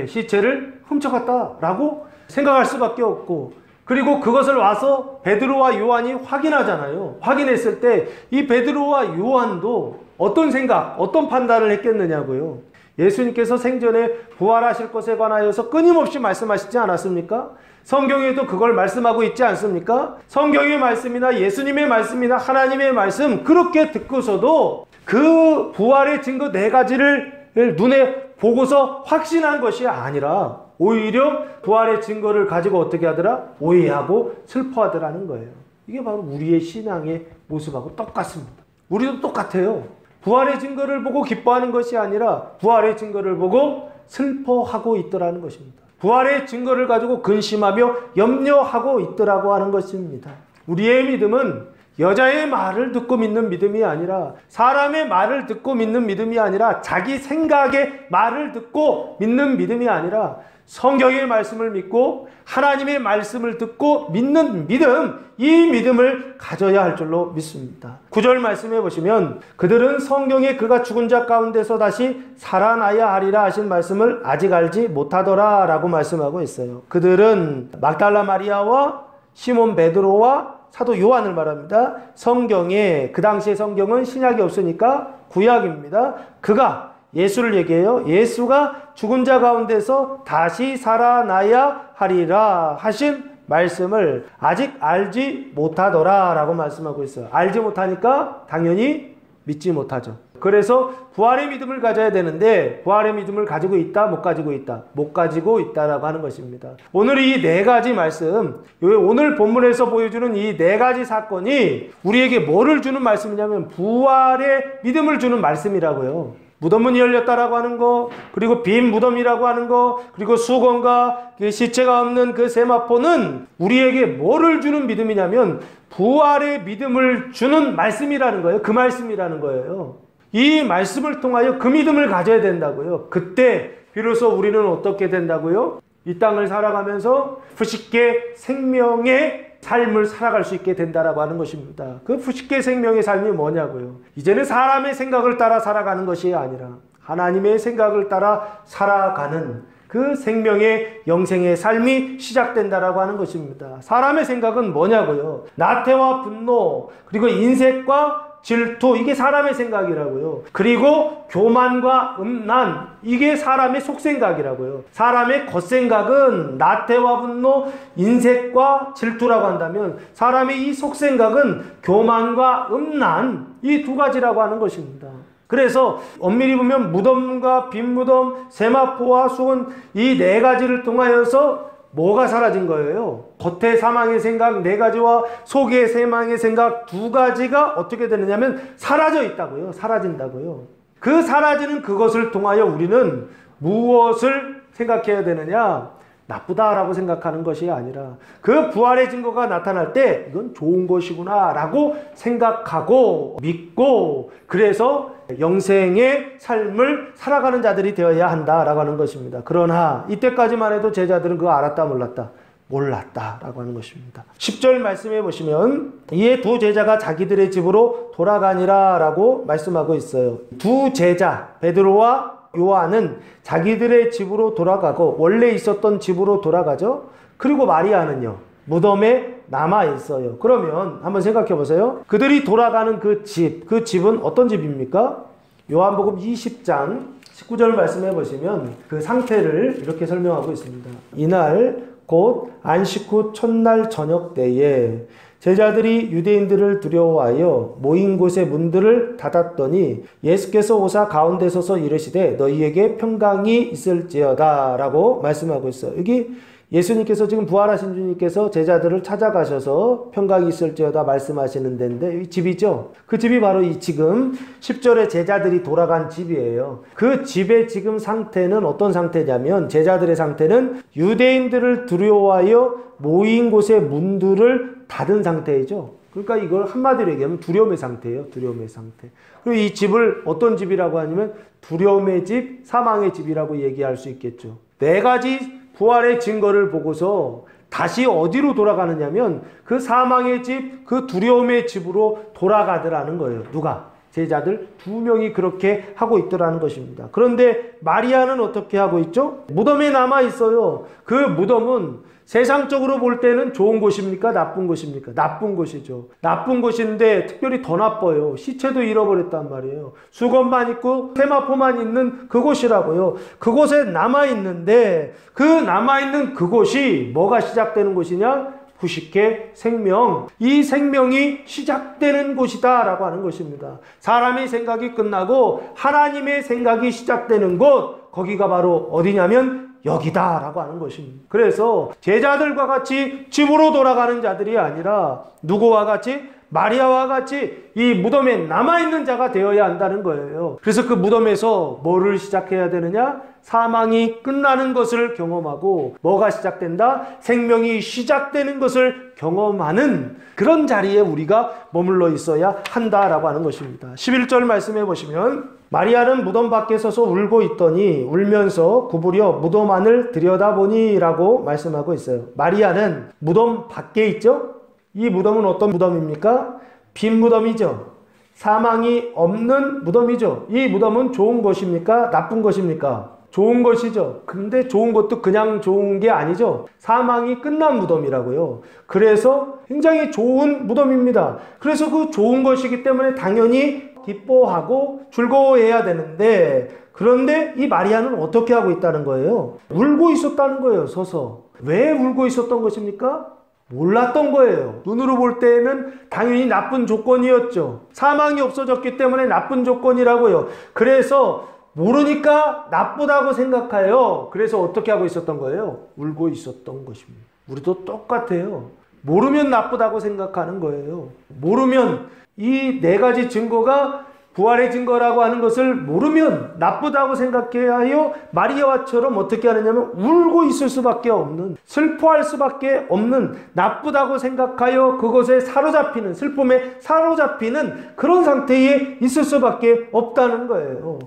시체를 훔쳐갔다라고 생각할 수밖에 없고, 그리고 그것을 와서 베드로와 요한이 확인하잖아요. 확인했을 때 이 베드로와 요한도 어떤 생각, 어떤 판단을 했겠느냐고요. 예수님께서 생전에 부활하실 것에 관하여서 끊임없이 말씀하시지 않았습니까? 성경에도 그걸 말씀하고 있지 않습니까? 성경의 말씀이나 예수님의 말씀이나 하나님의 말씀 그렇게 듣고서도 그 부활의 증거 4가지를 눈에 보고서 확신한 것이 아니라 오히려 부활의 증거를 가지고 어떻게 하더라? 오해하고 슬퍼하더라는 거예요. 이게 바로 우리의 신앙의 모습하고 똑같습니다. 우리도 똑같아요. 부활의 증거를 보고 기뻐하는 것이 아니라 부활의 증거를 보고 슬퍼하고 있더라는 것입니다. 부활의 증거를 가지고 근심하며 염려하고 있더라고 하는 것입니다. 우리의 믿음은 여자의 말을 듣고 믿는 믿음이 아니라, 사람의 말을 듣고 믿는 믿음이 아니라, 자기 생각의 말을 듣고 믿는 믿음이 아니라 성경의 말씀을 믿고 하나님의 말씀을 듣고 믿는 믿음, 이 믿음을 가져야 할 줄로 믿습니다. 9절 말씀해 보시면 그들은 성경에 그가 죽은 자 가운데서 다시 살아나야 하리라 하신 말씀을 아직 알지 못하더라 라고 말씀하고 있어요. 그들은 막달라 마리아와 시몬 베드로와 사도 요한을 말합니다. 성경에, 그 당시의 성경은 신약이 없으니까 구약입니다. 그가, 예수를 얘기해요. 예수가 죽은 자 가운데서 다시 살아나야 하리라 하신 말씀을 아직 알지 못하더라 라고 말씀하고 있어요. 알지 못하니까 당연히 믿지 못하죠. 그래서 부활의 믿음을 가져야 되는데 부활의 믿음을 가지고 있다, 못 가지고 있다, 못 가지고 있다라고 하는 것입니다. 오늘 이 4가지 말씀, 오늘 본문에서 보여주는 이 4가지 사건이 우리에게 뭐를 주는 말씀이냐면 부활의 믿음을 주는 말씀이라고요. 무덤문이 열렸다라고 하는 거, 그리고 빈 무덤이라고 하는 거, 그리고 수건과 시체가 없는 그 세마포는 우리에게 뭐를 주는 믿음이냐면 부활의 믿음을 주는 말씀이라는 거예요. 그 말씀이라는 거예요. 이 말씀을 통하여 그 믿음을 가져야 된다고요. 그때 비로소 우리는 어떻게 된다고요? 이 땅을 살아가면서 푸시케 생명의 삶을 살아갈 수 있게 된다라고 하는 것입니다. 그 푸시케 생명의 삶이 뭐냐고요? 이제는 사람의 생각을 따라 살아가는 것이 아니라 하나님의 생각을 따라 살아가는 그 생명의 영생의 삶이 시작된다라고 하는 것입니다. 사람의 생각은 뭐냐고요? 나태와 분노, 그리고 인색과 질투, 이게 사람의 생각이라고요. 그리고 교만과 음란, 이게 사람의 속생각이라고요. 사람의 겉생각은 나태와 분노, 인색과 질투라고 한다면 사람의 이 속생각은 교만과 음란, 이 2가지라고 하는 것입니다. 그래서 엄밀히 보면 무덤과 빈 무덤, 세마포와 수건, 이 4가지를 통하여서 뭐가 사라진 거예요? 겉의 사망의 생각 4가지와 속의 사망의 생각 2가지가 어떻게 되느냐면 사라져 있다고요. 사라진다고요. 그 사라지는 그것을 통하여 우리는 무엇을 생각해야 되느냐? 나쁘다라고 생각하는 것이 아니라 그 부활의 증거가 나타날 때 이건 좋은 것이구나 라고 생각하고 믿고, 그래서 영생의 삶을 살아가는 자들이 되어야 한다라고 하는 것입니다. 그러나 이때까지만 해도 제자들은 그거 알았다 몰랐다? 몰랐다라고 하는 것입니다. 10절 말씀해 보시면 이에 2 제자가 자기들의 집으로 돌아가니라 라고 말씀하고 있어요. 2 제자 베드로와 요한은 자기들의 집으로 돌아가고 원래 있었던 집으로 돌아가죠. 그리고 마리아는요 무덤에 남아 있어요. 그러면 한번 생각해 보세요. 그들이 돌아가는 그 집은 어떤 집입니까? 요한복음 20장 19절 말씀해 보시면 그 상태를 이렇게 설명하고 있습니다. 이날 곧 안식 후 첫날 저녁 때에 제자들이 유대인들을 두려워하여 모인 곳의 문들을 닫았더니 예수께서 오사 가운데 서서 이르시되 너희에게 평강이 있을지어다 라고 말씀하고 있어요. 여기 예수님께서 지금 부활하신 주님께서 제자들을 찾아가셔서 평강이 있을지어다 말씀하시는 데인데 이 집이죠. 그 집이 바로 이 지금 10절에 제자들이 돌아간 집이에요. 그 집의 지금 상태는 어떤 상태냐면 제자들의 상태는 유대인들을 두려워하여 모인 곳의 문들을 닫은 상태이죠. 그러니까 이걸 한마디로 얘기하면 두려움의 상태예요. 두려움의 상태. 그리고 이 집을 어떤 집이라고 하냐면 두려움의 집, 사망의 집이라고 얘기할 수 있겠죠. 4가지 부활의 증거를 보고서 다시 어디로 돌아가느냐면 그 사망의 집, 그 두려움의 집으로 돌아가더라는 거예요. 누가? 제자들 2명이 그렇게 하고 있더라는 것입니다. 그런데 마리아는 어떻게 하고 있죠? 무덤에 남아 있어요. 그 무덤은 세상적으로 볼 때는 좋은 곳입니까? 나쁜 곳입니까? 나쁜 곳이죠. 나쁜 곳인데 특별히 더 나빠요. 시체도 잃어버렸단 말이에요. 수건만 있고 세마포만 있는 그곳이라고요. 그곳에 남아있는데 그 남아있는 그곳이 뭐가 시작되는 곳이냐? 후식의 생명, 이 생명이 시작되는 곳이다 라고 하는 것입니다. 사람의 생각이 끝나고 하나님의 생각이 시작되는 곳, 거기가 바로 어디냐면 여기다 라고 하는 것입니다. 그래서 제자들과 같이 집으로 돌아가는 자들이 아니라 누구와 같이? 마리아와 같이 이 무덤에 남아있는 자가 되어야 한다는 거예요. 그래서 그 무덤에서 뭐를 시작해야 되느냐? 사망이 끝나는 것을 경험하고 뭐가 시작된다? 생명이 시작되는 것을 경험하는 그런 자리에 우리가 머물러 있어야 한다라고 하는 것입니다. 11절 말씀해 보시면 마리아는 무덤 밖에 서서 울고 있더니 울면서 구부려 무덤 안을 들여다보니 라고 말씀하고 있어요. 마리아는 무덤 밖에 있죠? 이 무덤은 어떤 무덤입니까? 빈 무덤이죠. 사망이 없는 무덤이죠. 이 무덤은 좋은 것입니까? 나쁜 것입니까? 좋은 것이죠. 근데 좋은 것도 그냥 좋은 게 아니죠. 사망이 끝난 무덤이라고요. 그래서 굉장히 좋은 무덤입니다. 그래서 그 좋은 것이기 때문에 당연히 기뻐하고 즐거워해야 되는데, 그런데 이 마리아는 어떻게 하고 있다는 거예요? 울고 있었다는 거예요. 서서. 왜 울고 있었던 것입니까? 몰랐던 거예요. 눈으로 볼 때에는 당연히 나쁜 조건이었죠. 사망이 없어졌기 때문에 나쁜 조건이라고요. 그래서 모르니까 나쁘다고 생각해요. 그래서 어떻게 하고 있었던 거예요? 울고 있었던 것입니다. 우리도 똑같아요. 모르면 나쁘다고 생각하는 거예요. 모르면 이 4가지 증거가 부활의 증거라고 하는 것을 모르면 나쁘다고 생각해야 하여 마리아와처럼 어떻게 하느냐면 울고 있을 수밖에 없는, 슬퍼할 수밖에 없는, 나쁘다고 생각하여 그것에 사로잡히는, 슬픔에 사로잡히는 그런 상태에 있을 수밖에 없다는 거예요.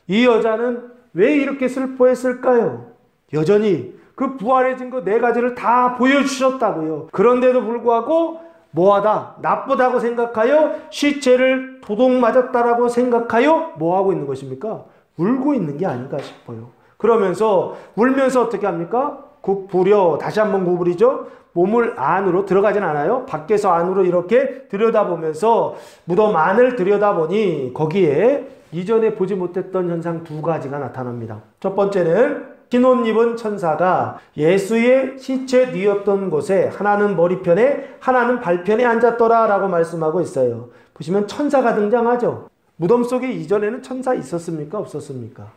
이 여자는 왜 이렇게 슬퍼했을까요? 여전히 그 부활의 증거 4가지를 다 보여주셨다고요. 그런데도 불구하고 뭐하다? 나쁘다고 생각하여 시체를 도둑 맞았다라고 생각하여 뭐하고 있는 것입니까? 울고 있는 게 아닌가 싶어요. 그러면서 울면서 어떻게 합니까? 구부려, 다시 한번 구부리죠. 몸을 안으로 들어가진 않아요. 밖에서 안으로 이렇게 들여다보면서 무덤 안을 들여다보니 거기에 이전에 보지 못했던 현상 2가지가 나타납니다. 첫 번째는 흰 옷 입은 천사가 예수의 시체 뉘었던 곳에 하나는 머리편에 하나는 발편에 앉았더라 라고 말씀하고 있어요. 보시면 천사가 등장하죠. 무덤 속에 이전에는 천사 있었습니까? 없었습니까?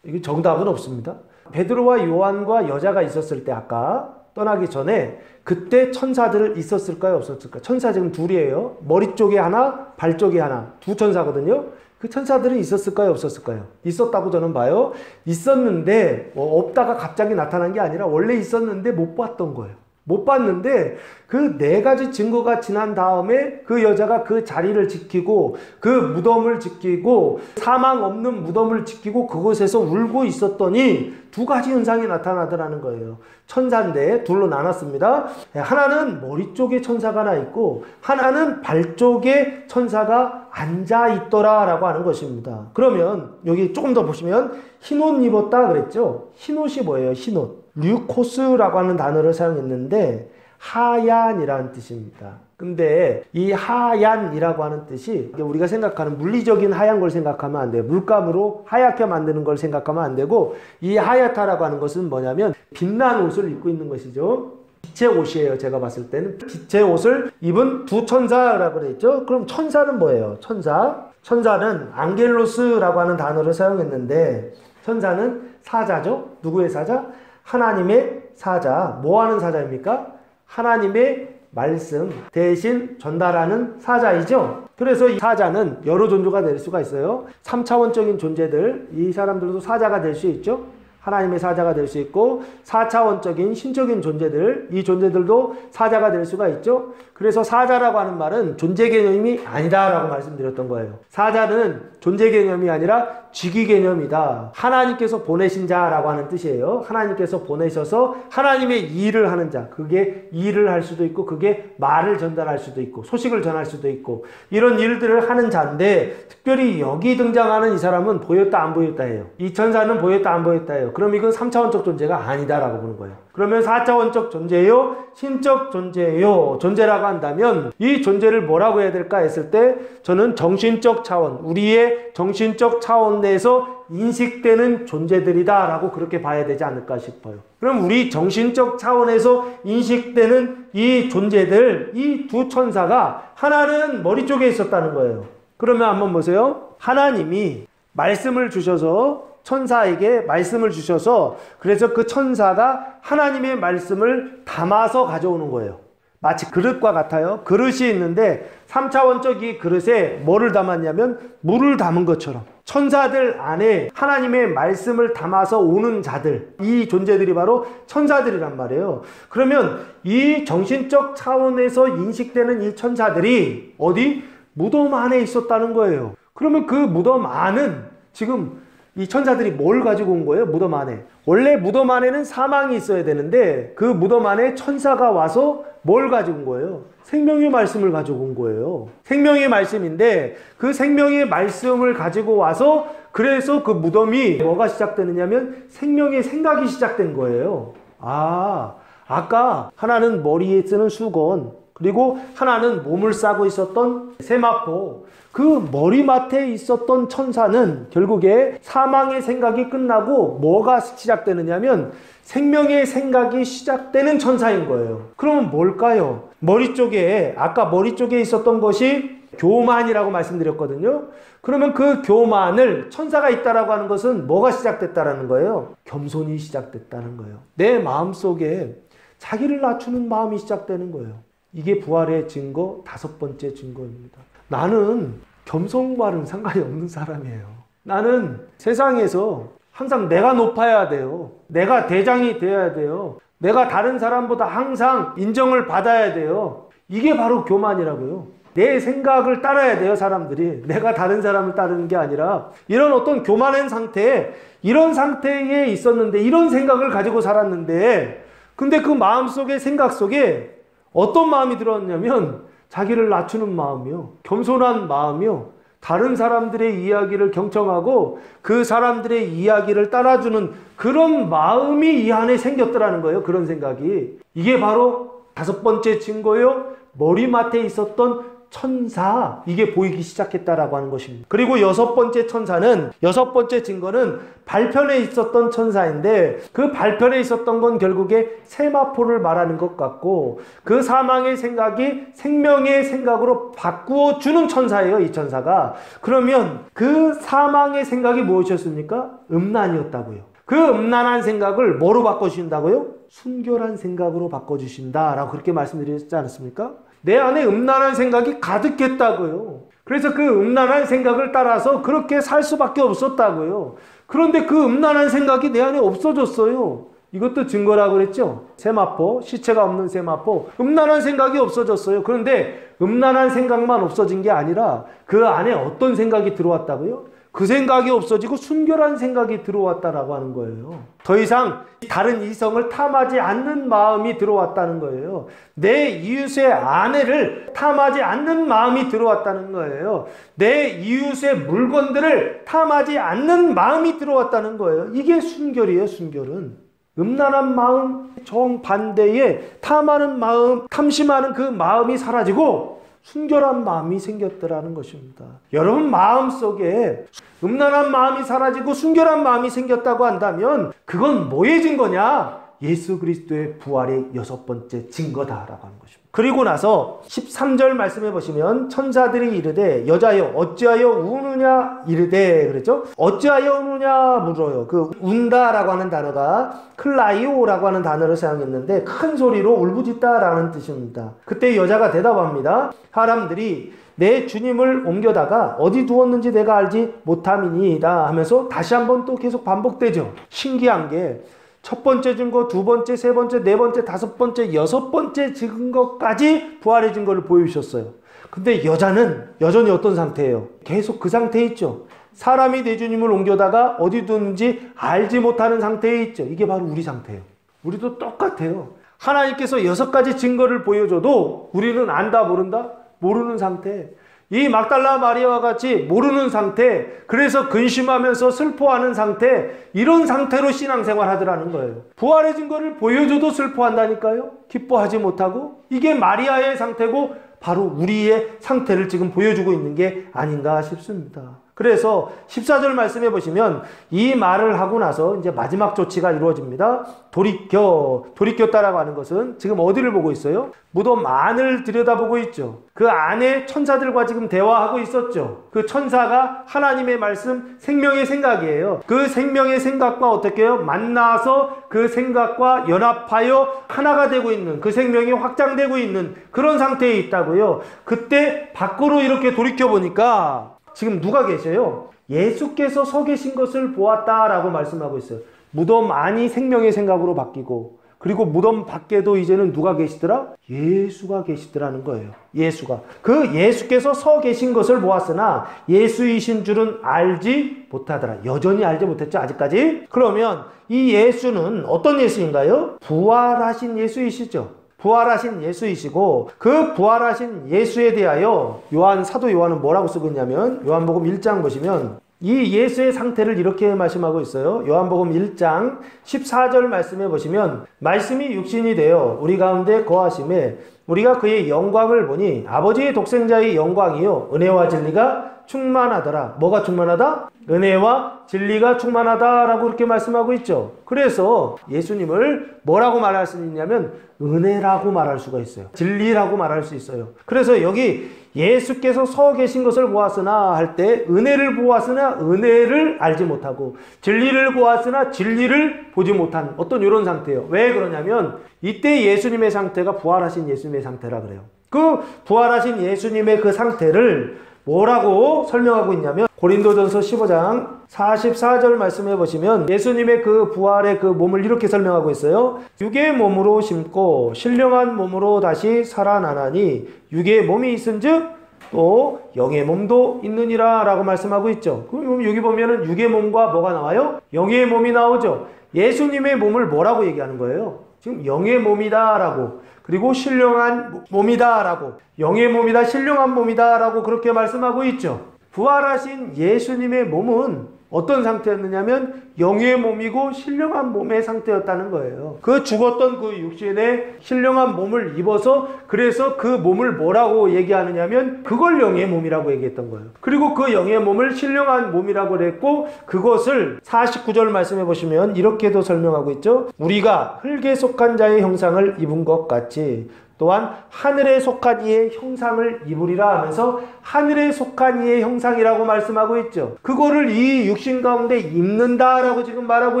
이게 정답은 없습니다. 베드로와 요한과 여자가 있었을 때 아까 떠나기 전에 그때 천사들 있었을까요? 없었을까요? 천사 지금 2이에요. 머리 쪽에 하나, 발 쪽에 하나. 2천사거든요. 그 천사들은 있었을까요? 없었을까요? 있었다고 저는 봐요. 있었는데 없다가 갑자기 나타난 게 아니라 원래 있었는데 못 봤던 거예요. 못 봤는데 그 4가지 증거가 지난 다음에 그 여자가 그 자리를 지키고 그 무덤을 지키고 사망 없는 무덤을 지키고 그곳에서 울고 있었더니 2가지 현상이 나타나더라는 거예요. 천사인데 2로 나눴습니다. 하나는 머리 쪽에 천사가 하나 있고 하나는 발 쪽에 천사가 앉아 있더라 라고 하는 것입니다. 그러면 여기 조금 더 보시면 흰 옷 입었다 그랬죠. 흰 옷이 뭐예요? 흰 옷. 류코스라고 하는 단어를 사용했는데 하얀이라는 뜻입니다. 근데 이 하얀이라고 하는 뜻이 우리가 생각하는 물리적인 하얀 걸 생각하면 안 돼요. 물감으로 하얗게 만드는 걸 생각하면 안 되고, 이 하얗다라고 하는 것은 뭐냐면 빛난 옷을 입고 있는 것이죠. 빛의 옷이에요. 제가 봤을 때는 빛의 옷을 입은 2 천사라고 그랬죠. 그럼 천사는 뭐예요? 천사는 앙겔로스라고 하는 단어를 사용했는데, 천사는 사자죠. 누구의 사자? 하나님의 사자. 뭐 하는 사자입니까? 하나님의 말씀 대신 전달하는 사자이죠. 그래서 이 사자는 여러 존재가 될 수가 있어요. 3차원적인 존재들, 이 사람들도 사자가 될 수 있죠. 하나님의 사자가 될 수 있고 4차원적인 신적인 존재들, 이 존재들도 사자가 될 수가 있죠. 그래서 사자라고 하는 말은 존재 개념이 아니다라고 말씀드렸던 거예요. 사자는 존재 개념이 아니라 직위 개념이다. 하나님께서 보내신 자라고 하는 뜻이에요. 하나님께서 보내셔서 하나님의 일을 하는 자, 그게 일을 할 수도 있고 그게 말을 전달할 수도 있고 소식을 전할 수도 있고 이런 일들을 하는 자인데, 특별히 여기 등장하는 이 사람은 보였다 안 보였다 해요. 이 천사는 보였다 안 보였다 해요. 그럼 이건 3차원적 존재가 아니다라고 보는 거예요. 그러면 4차원적 존재예요? 신적 존재예요? 존재라고 한다면 이 존재를 뭐라고 해야 될까 했을 때 저는 정신적 차원, 우리의 정신적 차원 내에서 인식되는 존재들이다 라고 그렇게 봐야 되지 않을까 싶어요. 그럼 우리 정신적 차원에서 인식되는 이 존재들, 이 두 천사가 하나는 머리 쪽에 있었다는 거예요. 그러면 한번 보세요. 하나님이 말씀을 주셔서 천사에게 말씀을 주셔서 그래서 그 천사가 하나님의 말씀을 담아서 가져오는 거예요. 마치 그릇과 같아요. 그릇이 있는데 3차원적 이 그릇에 뭐를 담았냐면 물을 담은 것처럼 천사들 안에 하나님의 말씀을 담아서 오는 자들, 이 존재들이 바로 천사들이란 말이에요. 그러면 이 정신적 차원에서 인식되는 이 천사들이 어디? 무덤 안에 있었다는 거예요. 그러면 그 무덤 안은 지금 이 천사들이 뭘 가지고 온 거예요? 무덤 안에. 원래 무덤 안에는 사망이 있어야 되는데 그 무덤 안에 천사가 와서 뭘 가지고 온 거예요? 생명의 말씀을 가지고 온 거예요. 생명의 말씀인데 그 생명의 말씀을 가지고 와서 그래서 그 무덤이 뭐가 시작되느냐면 생명의 생각이 시작된 거예요. 아까 하나는 머리에 쓰는 수건, 그리고 하나는 몸을 싸고 있었던 세마포, 그 머리맡에 있었던 천사는 결국에 사망의 생각이 끝나고 뭐가 시작되느냐면 생명의 생각이 시작되는 천사인 거예요. 그러면 뭘까요? 머리 쪽에, 아까 머리 쪽에 있었던 것이 교만이라고 말씀드렸거든요. 그러면 그 교만을 천사가 있다라고 하는 것은 뭐가 시작됐다라는 거예요? 겸손이 시작됐다는 거예요. 내 마음속에 자기를 낮추는 마음이 시작되는 거예요. 이게 부활의 증거, 5번째 증거입니다. 나는 겸손과는 상관이 없는 사람이에요. 나는 세상에서 항상 내가 높아야 돼요. 내가 대장이 되어야 돼요. 내가 다른 사람보다 항상 인정을 받아야 돼요. 이게 바로 교만이라고요. 내 생각을 따라야 돼요, 사람들이. 내가 다른 사람을 따르는 게 아니라 이런 어떤 교만한 상태, 이런 상태에 있었는데 이런 생각을 가지고 살았는데 근데 그 마음속에 생각 속에 어떤 마음이 들었냐면 자기를 낮추는 마음이요. 겸손한 마음이요. 다른 사람들의 이야기를 경청하고 그 사람들의 이야기를 따라주는 그런 마음이 이 안에 생겼더라는 거예요. 그런 생각이. 이게 바로 5번째 증거요. 머리맡에 있었던 천사, 이게 보이기 시작했다라고 하는 것입니다. 그리고 6번째 천사는, 6번째 증거는 발편에 있었던 천사인데 그 발편에 있었던 건 결국에 세마포를 말하는 것 같고 그 사망의 생각이 생명의 생각으로 바꾸어 주는 천사예요, 이 천사가. 그러면 그 사망의 생각이 무엇이었습니까? 음란이었다고요. 그 음란한 생각을 뭐로 바꿔주신다고요? 순결한 생각으로 바꿔주신다라고 그렇게 말씀드렸지 않았습니까? 내 안에 음란한 생각이 가득했다고요. 그래서 그 음란한 생각을 따라서 그렇게 살 수밖에 없었다고요. 그런데 그 음란한 생각이 내 안에 없어졌어요. 이것도 증거라고 그랬죠. 세마포, 시체가 없는 세마포, 음란한 생각이 없어졌어요. 그런데 음란한 생각만 없어진 게 아니라 그 안에 어떤 생각이 들어왔다고요? 그 생각이 없어지고 순결한 생각이 들어왔다라고 하는 거예요. 더 이상 다른 이성을 탐하지 않는 마음이 들어왔다는 거예요. 내 이웃의 아내를 탐하지 않는 마음이 들어왔다는 거예요. 내 이웃의 물건들을 탐하지 않는 마음이 들어왔다는 거예요. 이게 순결이에요, 순결은. 음란한 마음, 정반대에 탐하는 마음, 탐심하는 그 마음이 사라지고 순결한 마음이 생겼더라는 것입니다. 여러분 마음속에 음란한 마음이 사라지고 순결한 마음이 생겼다고 한다면 그건 뭐의 증거냐? 예수 그리스도의 부활의 6번째 증거다라고 하는 것입니다. 그리고 나서 13절 말씀해 보시면 천사들이 이르되 여자여 어찌하여 우느냐 이르되 그랬죠? 어찌하여 우느냐 물어요. 그 운다라고 하는 단어가 클라이오라고 하는 단어를 사용했는데 큰 소리로 울부짖다라는 뜻입니다. 그때 여자가 대답합니다. 사람들이 내 주님을 옮겨다가 어디 두었는지 내가 알지 못함이니이다 하면서 다시 한번 또 계속 반복되죠. 신기한 게 첫 번째 증거, 두 번째, 세 번째, 네 번째, 다섯 번째, 여섯 번째 증거까지 부활의 증거를 보여주셨어요. 근데 여자는 여전히 어떤 상태예요? 계속 그 상태에 있죠. 사람이 내 주님을 옮겨다가 어디 두는지 알지 못하는 상태에 있죠. 이게 바로 우리 상태예요. 우리도 똑같아요. 하나님께서 6가지 증거를 보여줘도 우리는 안다 모른다? 모르는 상태. 이 막달라 마리아와 같이 모르는 상태, 그래서 근심하면서 슬퍼하는 상태, 이런 상태로 신앙생활 하더라는 거예요. 부활의 증거를 보여줘도 슬퍼한다니까요. 기뻐하지 못하고. 이게 마리아의 상태고 바로 우리의 상태를 지금 보여주고 있는 게 아닌가 싶습니다. 그래서 14절 말씀해 보시면 이 말을 하고 나서 이제 마지막 조치가 이루어집니다. 돌이켰다라고 하는 것은 지금 어디를 보고 있어요? 무덤 안을 들여다보고 있죠. 그 안에 천사들과 지금 대화하고 있었죠. 그 천사가 하나님의 말씀, 생명의 생각이에요. 그 생명의 생각과 어떻게 해요? 만나서 그 생각과 연합하여 하나가 되고 있는, 그 생명이 확장되고 있는 그런 상태에 있다고요. 그때 밖으로 이렇게 돌이켜보니까 지금 누가 계셔요? 예수께서 서 계신 것을 보았다라고 말씀하고 있어요. 무덤 안이 생명의 생각으로 바뀌고, 그리고 무덤 밖에도 이제는 누가 계시더라? 예수가 계시더라는 거예요. 예수가. 그 예수께서 서 계신 것을 보았으나 예수이신 줄은 알지 못하더라. 여전히 알지 못했죠, 아직까지. 그러면 이 예수는 어떤 예수인가요? 부활하신 예수이시죠. 부활하신 예수이시고, 그 부활하신 예수에 대하여 사도 요한은 뭐라고 쓰고 있냐면, 요한복음 1장 보시면 이 예수의 상태를 이렇게 말씀하고 있어요. 요한복음 1장 14절 말씀해 보시면, 말씀이 육신이 되어 우리 가운데 거하심에 우리가 그의 영광을 보니 아버지의 독생자의 영광이요 은혜와 진리가 충만하더라. 뭐가 충만하다? 은혜와 진리가 충만하다라고 그렇게 말씀하고 있죠. 그래서 예수님을 뭐라고 말할 수 있냐면 은혜라고 말할 수가 있어요. 진리라고 말할 수 있어요. 그래서 여기 예수께서 서 계신 것을 보았으나 할 때 은혜를 보았으나 은혜를 알지 못하고, 진리를 보았으나 진리를 보지 못한 어떤 이런 상태예요. 왜 그러냐면 이때 예수님의 상태가 부활하신 예수님의 상태라 그래요. 그 부활하신 예수님의 그 상태를 뭐라고 설명하고 있냐면 고린도전서 15장 44절 말씀해 보시면 예수님의 그 부활의 그 몸을 이렇게 설명하고 있어요. 육의 몸으로 심고 신령한 몸으로 다시 살아나나니 육의 몸이 있은즉 또 영의 몸도 있느니라 라고 말씀하고 있죠. 그럼 여기 보면은 육의 몸과 뭐가 나와요? 영의 몸이 나오죠. 예수님의 몸을 뭐라고 얘기하는 거예요? 지금 영의 몸이다 라고, 그리고 신령한 몸이다 라고, 영의 몸이다, 신령한 몸이다 라고 그렇게 말씀하고 있죠. 부활하신 예수님의 몸은 어떤 상태였느냐면 영의 몸이고 신령한 몸의 상태였다는 거예요. 그 죽었던 그 육신의 신령한 몸을 입어서, 그래서 그 몸을 뭐라고 얘기하느냐면 그걸 영의 몸이라고 얘기했던 거예요. 그리고 그 영의 몸을 신령한 몸이라고 그랬고, 그것을 49절 말씀해 보시면 이렇게도 설명하고 있죠. 우리가 흙에 속한 자의 형상을 입은 것 같이 또한 하늘에 속한 이의 형상을 입으리라 하면서 하늘에 속한 이의 형상이라고 말씀하고 있죠. 그거를 이 육신 가운데 입는다라고 지금 말하고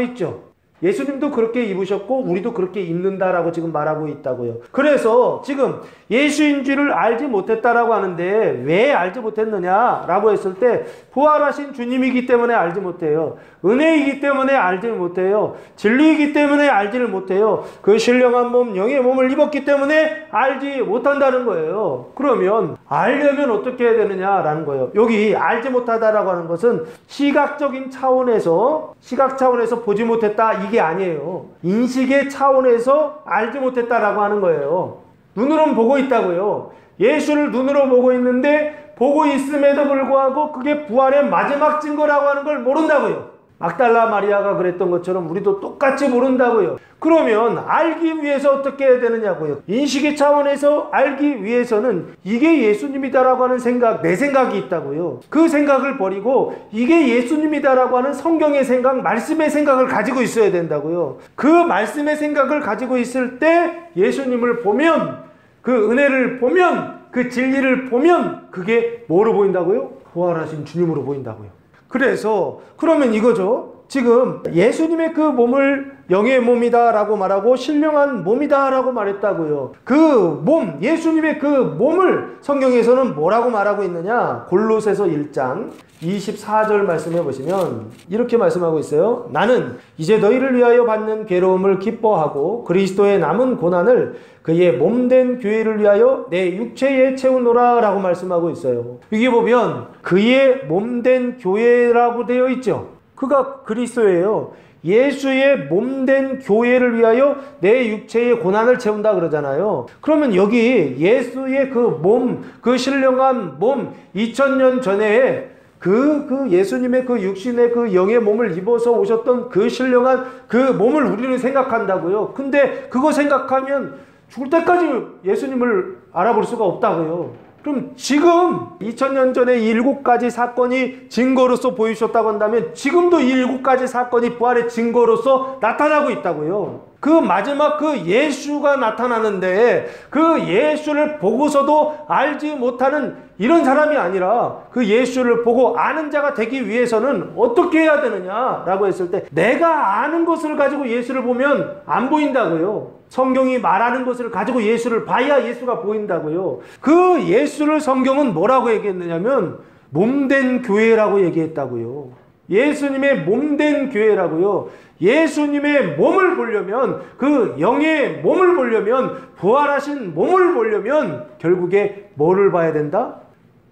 있죠. 예수님도 그렇게 입으셨고 우리도 그렇게 입는다라고 지금 말하고 있다고요. 그래서 지금 예수인 줄을 알지 못했다라고 하는데 왜 알지 못했느냐라고 했을 때 부활하신 주님이기 때문에 알지 못해요. 은혜이기 때문에 알지 못해요. 진리이기 때문에 알지를 못해요. 그 신령한 몸, 영의 몸을 입었기 때문에 알지 못한다는 거예요. 그러면 알려면 어떻게 해야 되느냐라는 거예요. 여기 알지 못하다라고 하는 것은 시각적인 차원에서, 시각 차원에서 보지 못했다 이게 아니에요. 인식의 차원에서 알지 못했다라고 하는 거예요. 눈으로는 보고 있다고요. 예수를 눈으로 보고 있는데 보고 있음에도 불구하고 그게 부활의 마지막 증거라고 하는 걸 모른다고요. 막달라 마리아가 그랬던 것처럼 우리도 똑같이 모른다고요. 그러면 알기 위해서 어떻게 해야 되느냐고요. 인식의 차원에서 알기 위해서는 이게 예수님이다라고 하는 생각, 내 생각이 있다고요. 그 생각을 버리고 이게 예수님이다라고 하는 성경의 생각, 말씀의 생각을 가지고 있어야 된다고요. 그 말씀의 생각을 가지고 있을 때 예수님을 보면, 그 은혜를 보면, 그 진리를 보면 그게 뭐로 보인다고요? 부활하신 주님으로 보인다고요. 그래서 그러면 이거죠. 지금 예수님의 그 몸을 영의 몸이다 라고 말하고 신령한 몸이다 라고 말했다고요. 그 몸, 예수님의 그 몸을 성경에서는 뭐라고 말하고 있느냐? 골로새서 1장 24절 말씀해 보시면 이렇게 말씀하고 있어요. 나는 이제 너희를 위하여 받는 괴로움을 기뻐하고 그리스도의 남은 고난을 그의 몸된 교회를 위하여 내 육체에 채우노라 라고 말씀하고 있어요. 여기 보면 그의 몸된 교회라고 되어 있죠. 그가 그리스도예요. 예수의 몸된 교회를 위하여 내 육체의 고난을 채운다 그러잖아요. 그러면 여기 예수의 그 몸, 그 신령한 몸, 2000년 전에 그 예수님의 그 육신의 그 영의 몸을 입어서 오셨던 그 신령한 그 몸을 우리는 생각한다고요. 근데 그거 생각하면 죽을 때까지 예수님을 알아볼 수가 없다고요. 그럼 지금 2000년 전에 이 7가지 사건이 증거로서 보이셨다고 한다면 지금도 이 7가지 사건이 부활의 증거로서 나타나고 있다고요. 그 마지막 그 예수가 나타나는데 그 예수를 보고서도 알지 못하는 이런 사람이 아니라 그 예수를 보고 아는 자가 되기 위해서는 어떻게 해야 되느냐라고 했을 때 내가 아는 것을 가지고 예수를 보면 안 보인다고요. 성경이 말하는 것을 가지고 예수를 봐야 예수가 보인다고요. 그 예수를 성경은 뭐라고 얘기했느냐면 몸된 교회라고 얘기했다고요. 예수님의 몸된 교회라고요. 예수님의 몸을 보려면, 그 영의 몸을 보려면, 부활하신 몸을 보려면 결국에 뭐를 봐야 된다?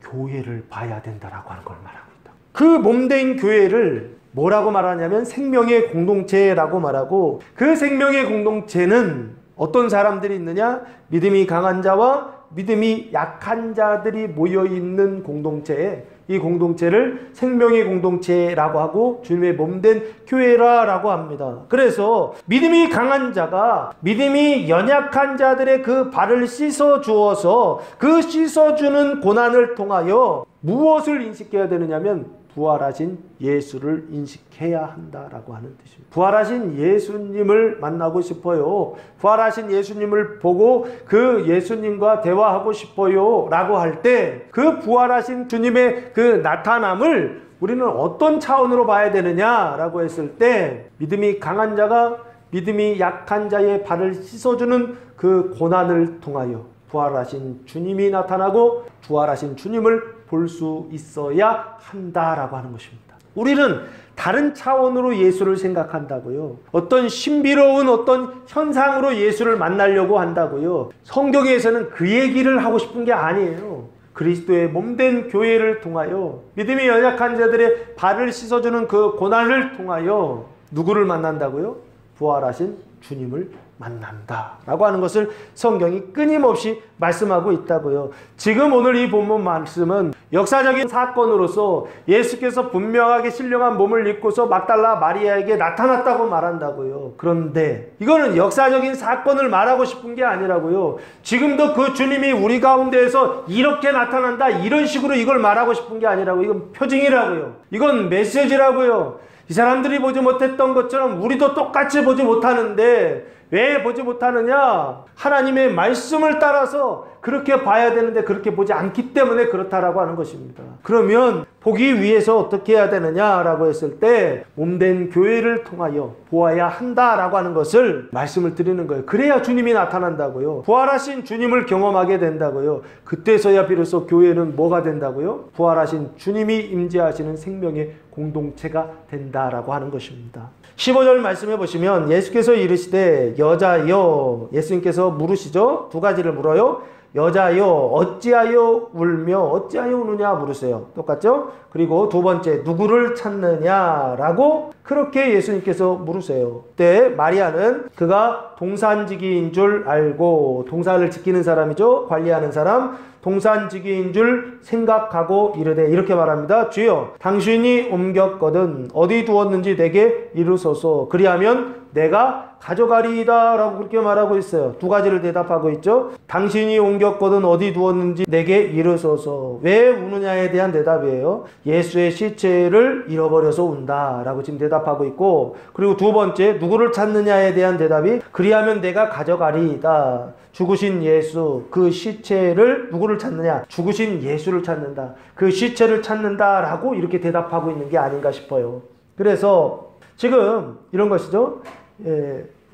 교회를 봐야 된다라고 하는 걸 말하고 있다. 그 몸된 교회를 뭐라고 말하냐면 생명의 공동체라고 말하고, 그 생명의 공동체는 어떤 사람들이 있느냐? 믿음이 강한 자와 믿음이 약한 자들이 모여있는 공동체에, 이 공동체를 생명의 공동체라고 하고 주님의 몸된 교회라고 합니다. 그래서 믿음이 강한 자가 믿음이 연약한 자들의 그 발을 씻어 주어서 그 씻어주는 고난을 통하여 무엇을 인식해야 되느냐면 부활하신 예수를 인식해야 한다라고 하는 뜻입니다. 부활하신 예수님을 만나고 싶어요. 부활하신 예수님을 보고 그 예수님과 대화하고 싶어요 라고 할 때 그 부활하신 주님의 그 나타남을 우리는 어떤 차원으로 봐야 되느냐라고 했을 때 믿음이 강한 자가 믿음이 약한 자의 발을 씻어주는 그 고난을 통하여 부활하신 주님이 나타나고 부활하신 주님을 볼 수 있어야 한다라고 하는 것입니다. 우리는 다른 차원으로 예수를 생각한다고요. 어떤 신비로운 어떤 현상으로 예수를 만나려고 한다고요. 성경에서는 그 얘기를 하고 싶은 게 아니에요. 그리스도의 몸된 교회를 통하여 믿음이 연약한 자들의 발을 씻어주는 그 고난을 통하여 누구를 만난다고요? 부활하신 주님을 만난다라고 하는 것을 성경이 끊임없이 말씀하고 있다고요. 지금 오늘 이 본문 말씀은 역사적인 사건으로서 예수께서 분명하게 신령한 몸을 입고서 막달라 마리아에게 나타났다고 말한다고요. 그런데 이거는 역사적인 사건을 말하고 싶은 게 아니라고요. 지금도 그 주님이 우리 가운데에서 이렇게 나타난다, 이런 식으로 이걸 말하고 싶은 게 아니라고. 이건 표징이라고요. 이건 메시지라고요. 이 사람들이 보지 못했던 것처럼 우리도 똑같이 보지 못하는데 왜 보지 못하느냐? 하나님의 말씀을 따라서 그렇게 봐야 되는데 그렇게 보지 않기 때문에 그렇다라고 하는 것입니다. 그러면 보기 위해서 어떻게 해야 되느냐라고 했을 때 몸된 교회를 통하여 보아야 한다라고 하는 것을 말씀을 드리는 거예요. 그래야 주님이 나타난다고요. 부활하신 주님을 경험하게 된다고요. 그때서야 비로소 교회는 뭐가 된다고요? 부활하신 주님이 임재하시는 생명의 공동체가 된다라고 하는 것입니다. 15절 말씀해 보시면 예수께서 이르시되 여자여, 예수님께서 물으시죠. 두 가지를 물어요. 여자여 어찌하여 울며 어찌하여 우느냐 물으세요. 똑같죠? 그리고 두 번째 누구를 찾느냐라고 그렇게 예수님께서 물으세요. 그때 마리아는 그가 동산지기인 줄 알고, 동산을 지키는 사람이죠. 관리하는 사람, 동산지기인 줄 생각하고 이르되 이렇게 말합니다. 주여 당신이 옮겼거든 어디 두었는지 내게 이르소서. 그리하면 내가 가져가리이다 라고 그렇게 말하고 있어요. 두 가지를 대답하고 있죠. 당신이 옮겼거든 어디 두었는지 내게 이르소서. 왜 우느냐에 대한 대답이에요. 예수의 시체를 잃어버려서 운다 라고 지금 대답하고 있고, 그리고 두 번째 누구를 찾느냐에 대한 대답이 그리하면 내가 가져가리이다. 죽으신 예수, 그 시체를 누구를 찾느냐? 죽으신 예수를 찾는다. 그 시체를 찾는다 라고 이렇게 대답하고 있는 게 아닌가 싶어요. 그래서 지금 이런 것이죠.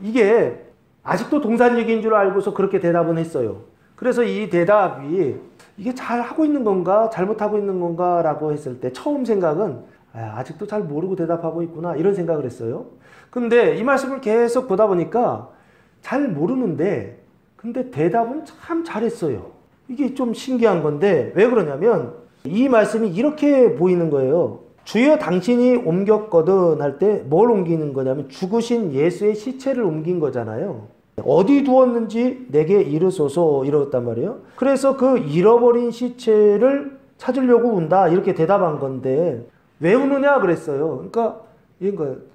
이게 아직도 동산얘기인 줄 알고서 그렇게 대답은 했어요. 그래서 이 대답이 이게 잘 하고 있는 건가 잘못하고 있는 건가 라고 했을 때 처음 생각은 아직도 잘 모르고 대답하고 있구나 이런 생각을 했어요. 근데 이 말씀을 계속 보다 보니까 잘 모르는데 근데 대답은 참 잘했어요. 이게 좀 신기한 건데 왜 그러냐면 이 말씀이 이렇게 보이는 거예요. 주여 당신이 옮겼거든 할 때 뭘 옮기는 거냐면 죽으신 예수의 시체를 옮긴 거잖아요. 어디 두었는지 내게 이르소서 이러었단 말이에요. 그래서 그 잃어버린 시체를 찾으려고 운다 이렇게 대답한 건데 왜 우느냐 그랬어요. 그러니까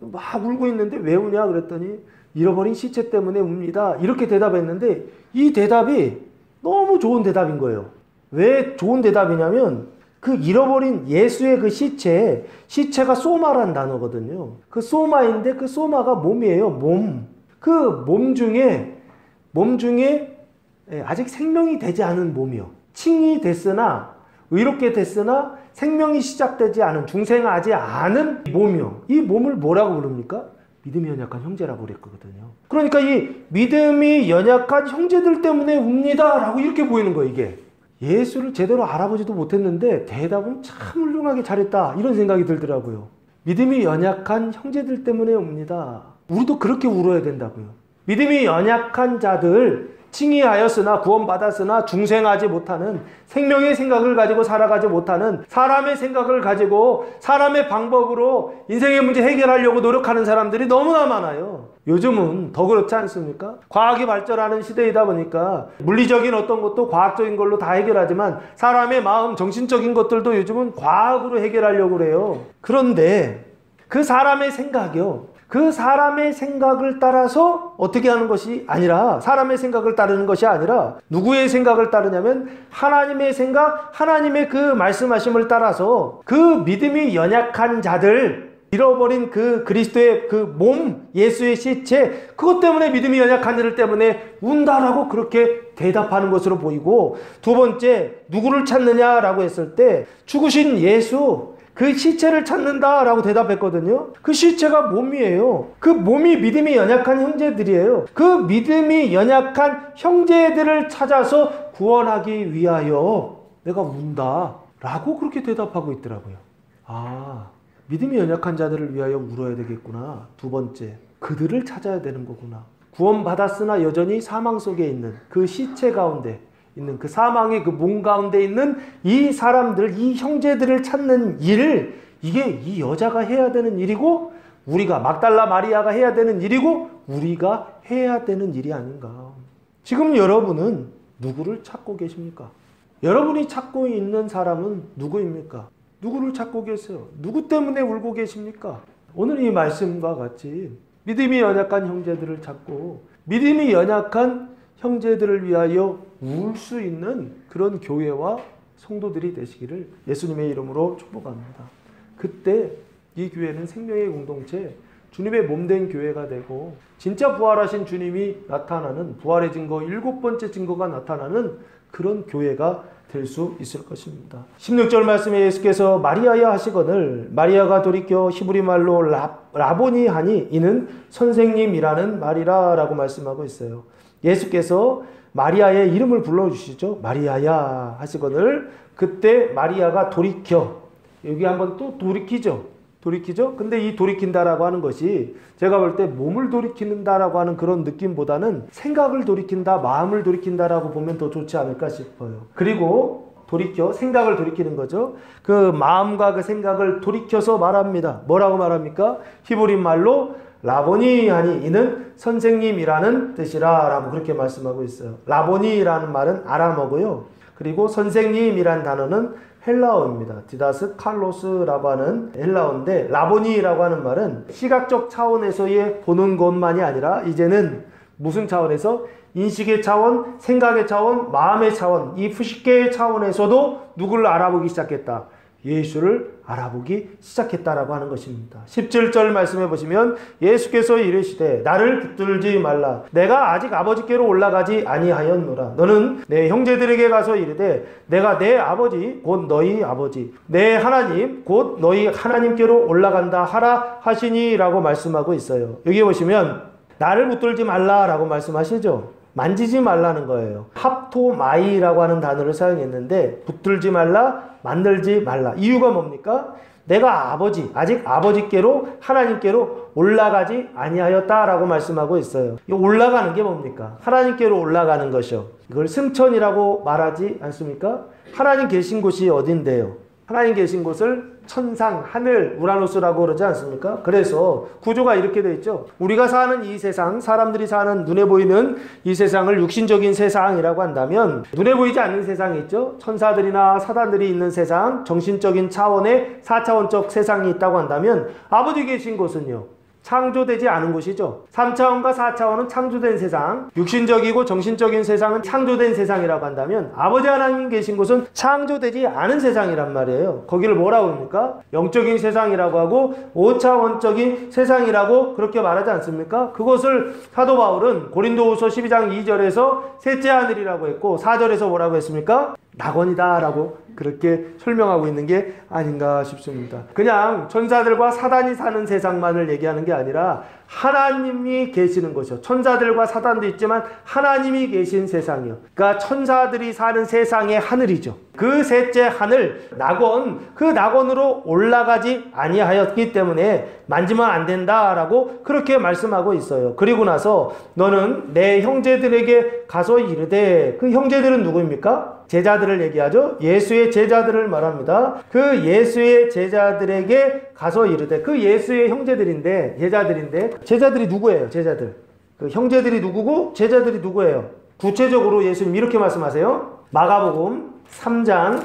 막 울고 있는데 왜 우냐 그랬더니 잃어버린 시체 때문에 웁니다 이렇게 대답했는데 이 대답이 너무 좋은 대답인 거예요. 왜 좋은 대답이냐면 그 잃어버린 예수의 그 시체가 소마란 단어거든요. 그 소마인데 그 소마가 몸이에요. 몸. 그 몸 중에 아직 생명이 되지 않은 몸이요. 칭이 됐으나 의롭게 됐으나 생명이 시작되지 않은 중생하지 않은 몸이요. 이 몸을 뭐라고 부릅니까? 믿음이 연약한 형제라고 그랬거든요. 그러니까 이 믿음이 연약한 형제들 때문에 웁니다 라고 이렇게 보이는 거예요. 이게 예수를 제대로 알아보지도 못했는데 대답은 참 훌륭하게 잘했다 이런 생각이 들더라고요. 믿음이 연약한 형제들 때문에 옵니다. 우리도 그렇게 울어야 된다고요. 믿음이 연약한 자들, 칭의하였으나 구원받았으나 중생하지 못하는, 생명의 생각을 가지고 살아가지 못하는, 사람의 생각을 가지고 사람의 방법으로 인생의 문제 해결하려고 노력하는 사람들이 너무나 많아요. 요즘은 더 그렇지 않습니까? 과학이 발전하는 시대이다 보니까 물리적인 어떤 것도 과학적인 걸로 다 해결하지만 사람의 마음, 정신적인 것들도 요즘은 과학으로 해결하려고 그래요. 그런데 그 사람의 생각이요. 그 사람의 생각을 따라서 어떻게 하는 것이 아니라, 사람의 생각을 따르는 것이 아니라 누구의 생각을 따르냐면 하나님의 생각, 하나님의 그 말씀하심을 따라서 그 믿음이 연약한 자들, 잃어버린 그 그리스도의 그 몸, 예수의 시체, 그것 때문에 믿음이 연약한 자들 때문에 운다라고 그렇게 대답하는 것으로 보이고, 두 번째 누구를 찾느냐라고 했을 때 죽으신 예수, 그 시체를 찾는다라고 대답했거든요. 그 시체가 몸이에요. 그 몸이 믿음이 연약한 형제들이에요. 그 믿음이 연약한 형제들을 찾아서 구원하기 위하여 내가 운다라고 그렇게 대답하고 있더라고요. 아, 믿음이 연약한 자들을 위하여 울어야 되겠구나. 두 번째, 그들을 찾아야 되는 거구나. 구원받았으나 여전히 사망 속에 있는 그 시체 가운데 있는 그 사망의 그 몸 가운데 있는 이 사람들, 이 형제들을 찾는 일, 이게 이 여자가 해야 되는 일이고 우리가 막달라 마리아가 해야 되는 일이고 우리가 해야 되는 일이 아닌가. 지금 여러분은 누구를 찾고 계십니까? 여러분이 찾고 있는 사람은 누구입니까? 누구를 찾고 계세요? 누구 때문에 울고 계십니까? 오늘 이 말씀과 같이 믿음이 연약한 형제들을 찾고 믿음이 연약한 형제들을 위하여 울 수 있는 그런 교회와 성도들이 되시기를 예수님의 이름으로 축복합니다. 그때 이 교회는 생명의 공동체, 주님의 몸된 교회가 되고 진짜 부활하신 주님이 나타나는, 부활의 증거, 7번째 증거가 나타나는 그런 교회가 될 수 있을 것입니다. 16절 말씀에 예수께서 마리아야 하시거늘 마리아가 돌이켜 히브리 말로 라보니 하니 이는 선생님이라는 말이라 라고 말씀하고 있어요. 예수께서 마리아의 이름을 불러주시죠. 마리아야 하시거늘 그때 마리아가 돌이켜, 여기 한번 또 돌이키죠. 돌이키죠? 근데 이 돌이킨다라고 하는 것이 제가 볼 때 몸을 돌이킨다라고 하는 그런 느낌보다는 생각을 돌이킨다, 마음을 돌이킨다라고 보면 더 좋지 않을까 싶어요. 그리고 생각을 돌이키는 거죠. 그 마음과 그 생각을 돌이켜서 말합니다. 뭐라고 말합니까? 히브리 말로 라보니 하니 이는 선생님이라는 뜻이라 라고 그렇게 말씀하고 있어요. 라보니라는 말은 아람어고요. 그리고 선생님이란 단어는 헬라어입니다. 디다스 칼로스라고 하는 헬라어인데, 라보니라고 하는 말은 시각적 차원에서의 보는 것만이 아니라 이제는 무슨 차원에서? 인식의 차원, 생각의 차원, 마음의 차원, 이 푸시케의 차원에서도 누구를 알아보기 시작했다? 예수를 알아보기 시작했다라고 하는 것입니다. 17절 말씀해 보시면 예수께서 이르시되 나를 붙들지 말라. 내가 아직 아버지께로 올라가지 아니하였노라. 너는 내 형제들에게 가서 이르되 내가 내 아버지 곧 너희 아버지 내 하나님 곧 너희 하나님께로 올라간다 하라 하시니라고 말씀하고 있어요. 여기 보시면 나를 붙들지 말라라고 말씀하시죠. 만지지 말라는 거예요. 합토마이라고 하는 단어를 사용했는데 붙들지 말라, 만들지 말라. 이유가 뭡니까? 내가 아직 아버지께로 하나님께로 올라가지 아니하였다라고 말씀하고 있어요. 이 올라가는 게 뭡니까? 하나님께로 올라가는 것이요. 이걸 승천이라고 말하지 않습니까? 하나님 계신 곳이 어딘데요? 하나님 계신 곳을 천상, 하늘, 우라노스라고 그러지 않습니까? 그래서 구조가 이렇게 되어 있죠. 우리가 사는 이 세상, 사람들이 사는 눈에 보이는 이 세상을 육신적인 세상이라고 한다면 눈에 보이지 않는 세상이 있죠. 천사들이나 사단들이 있는 세상, 정신적인 차원의 4차원적 세상이 있다고 한다면 아버지 계신 곳은요. 창조되지 않은 곳이죠. 3차원과 4차원은 창조된 세상, 육신적이고 정신적인 세상은 창조된 세상이라고 한다면 아버지 하나님 계신 곳은 창조되지 않은 세상이란 말이에요. 거기를 뭐라고 합니까? 영적인 세상이라고 하고 5차원적인 세상이라고 그렇게 말하지 않습니까? 그것을 사도 바울은 고린도후서 12장 2절에서 셋째 하늘이라고 했고 4절에서 뭐라고 했습니까? 낙원이다 라고 그렇게 설명하고 있는 게 아닌가 싶습니다. 그냥 천사들과 사단이 사는 세상만을 얘기하는 게 아니라 하나님이 계시는 곳이요. 천사들과 사단도 있지만 하나님이 계신 세상이요. 그러니까 천사들이 사는 세상의 하늘이죠. 그 셋째 하늘, 낙원, 그 낙원으로 올라가지 아니하였기 때문에 만지면 안 된다라고 그렇게 말씀하고 있어요. 그리고 나서 너는 내 형제들에게 가서 이르되, 그 형제들은 누구입니까? 제자들을 얘기하죠. 예수의 제자들을 말합니다. 그 예수의 제자들에게 가서 이르되, 그 예수의 형제들인데, 제자들이 누구예요? 제자들. 그 형제들이 누구고 제자들이 누구예요? 구체적으로 예수님 이렇게 말씀하세요. 마가복음 3장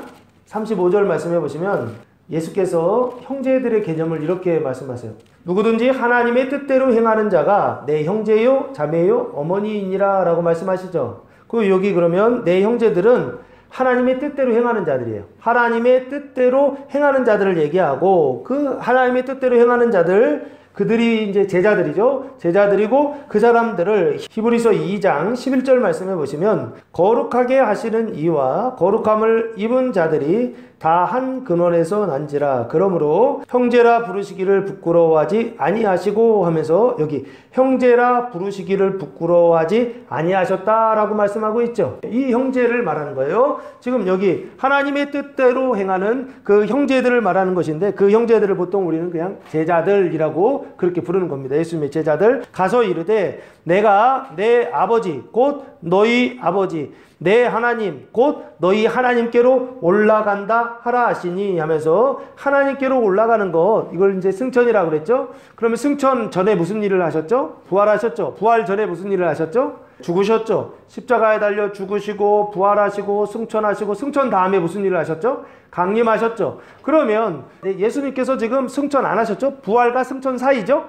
35절 말씀해 보시면 예수께서 형제들의 개념을 이렇게 말씀하세요. 누구든지 하나님의 뜻대로 행하는 자가 내 형제요, 자매요, 어머니이니라 라고 말씀하시죠. 그 여기 그러면 내 형제들은 하나님의 뜻대로 행하는 자들이에요. 하나님의 뜻대로 행하는 자들을 얘기하고, 그 하나님의 뜻대로 행하는 자들, 그들이 이제 제자들이죠. 제자들이고 그 사람들을 히브리서 2장 11절 말씀해 보시면 거룩하게 하시는 이와 거룩함을 입은 자들이 다 한 근원에서 난지라. 그러므로 형제라 부르시기를 부끄러워하지 아니하시고 하면서 여기 형제라 부르시기를 부끄러워하지 아니하셨다라고 말씀하고 있죠. 이 형제를 말하는 거예요. 지금 여기 하나님의 뜻대로 행하는 그 형제들을 말하는 것인데, 그 형제들을 보통 우리는 그냥 제자들이라고 그렇게 부르는 겁니다. 예수님의 제자들. 가서 이르되 내가 내 아버지 곧 너희 아버지 내 하나님 곧 너희 하나님께로 올라간다 하라 하시니 하면서 하나님께로 올라가는 것, 이걸 이제 승천이라고 그랬죠. 그러면 승천 전에 무슨 일을 하셨죠? 부활하셨죠. 부활 전에 무슨 일을 하셨죠? 죽으셨죠. 십자가에 달려 죽으시고 부활하시고 승천하시고, 승천 다음에 무슨 일을 하셨죠? 강림하셨죠. 그러면 예수님께서 지금 승천 안 하셨죠? 부활과 승천 사이죠.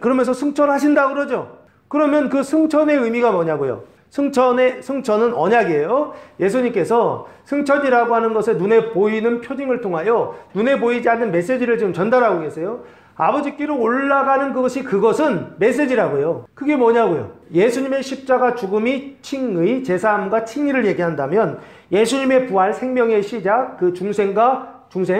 그러면서 승천하신다고 그러죠. 그러면 그 승천의 의미가 뭐냐고요? 승천은 언약이에요. 예수님께서 승천이라고 하는 것에 눈에 보이는 표징을 통하여 눈에 보이지 않는 메시지를 지금 전달하고 계세요. 아버지께로 올라가는 그것은 메시지라고요. 그게 뭐냐고요? 예수님의 십자가 죽음이 칭의, 제사함과 칭의를 얘기한다면, 예수님의 부활, 생명의 시작, 그 중생,